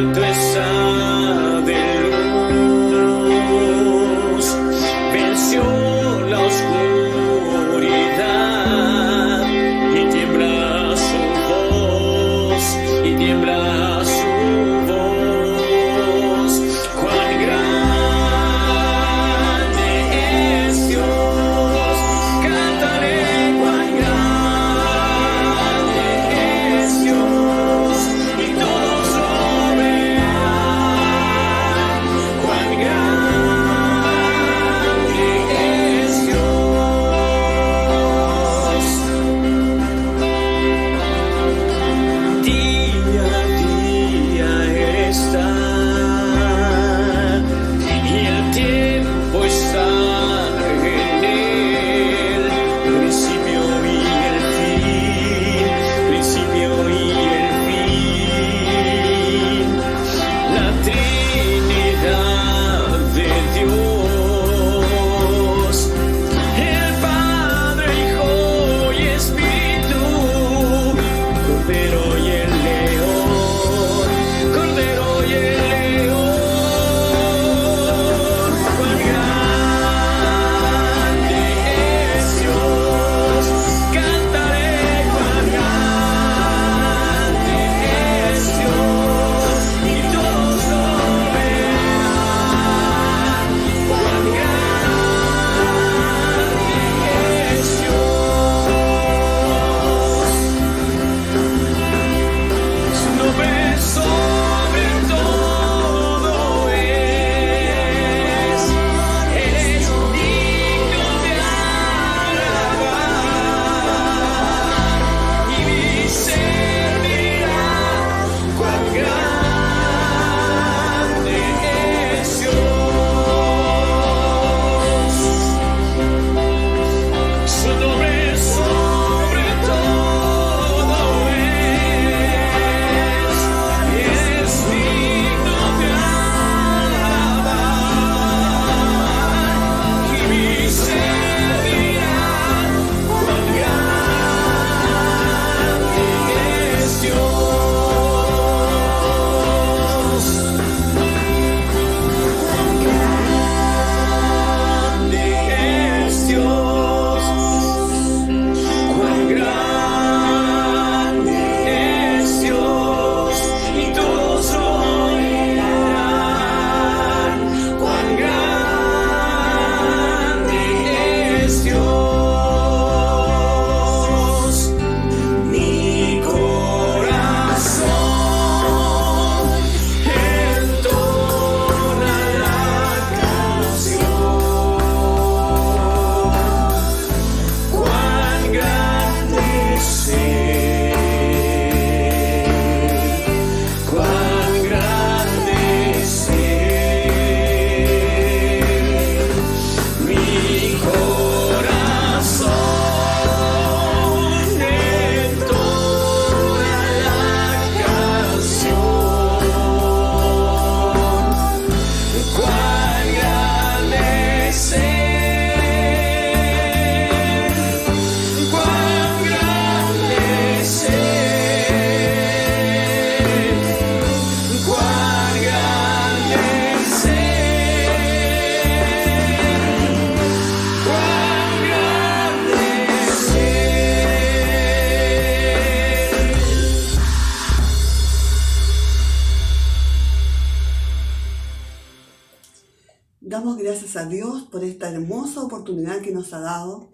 C: gracias a Dios por esta hermosa oportunidad que nos ha dado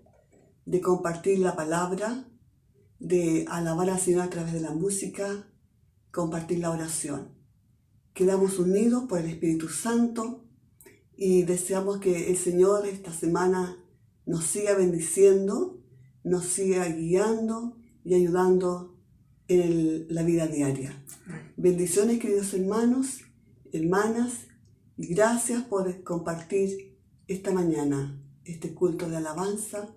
C: de compartir la palabra, de alabar al Señor a través de la música, compartir la oración. Quedamos unidos por el Espíritu Santo y deseamos que el Señor esta semana nos siga bendiciendo, nos siga guiando y ayudando en la vida diaria. Bendiciones, queridos hermanos, hermanas, y gracias por compartir esta mañana este culto de alabanza,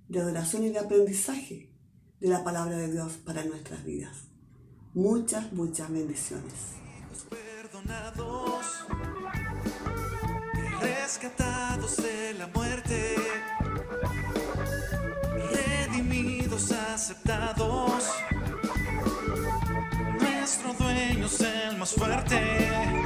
C: de adoración y de aprendizaje de la palabra de Dios para nuestras vidas. Muchas, muchas bendiciones.
D: Perdonados, rescatados de la muerte, redimidos, aceptados. Nuestro dueño es el más fuerte.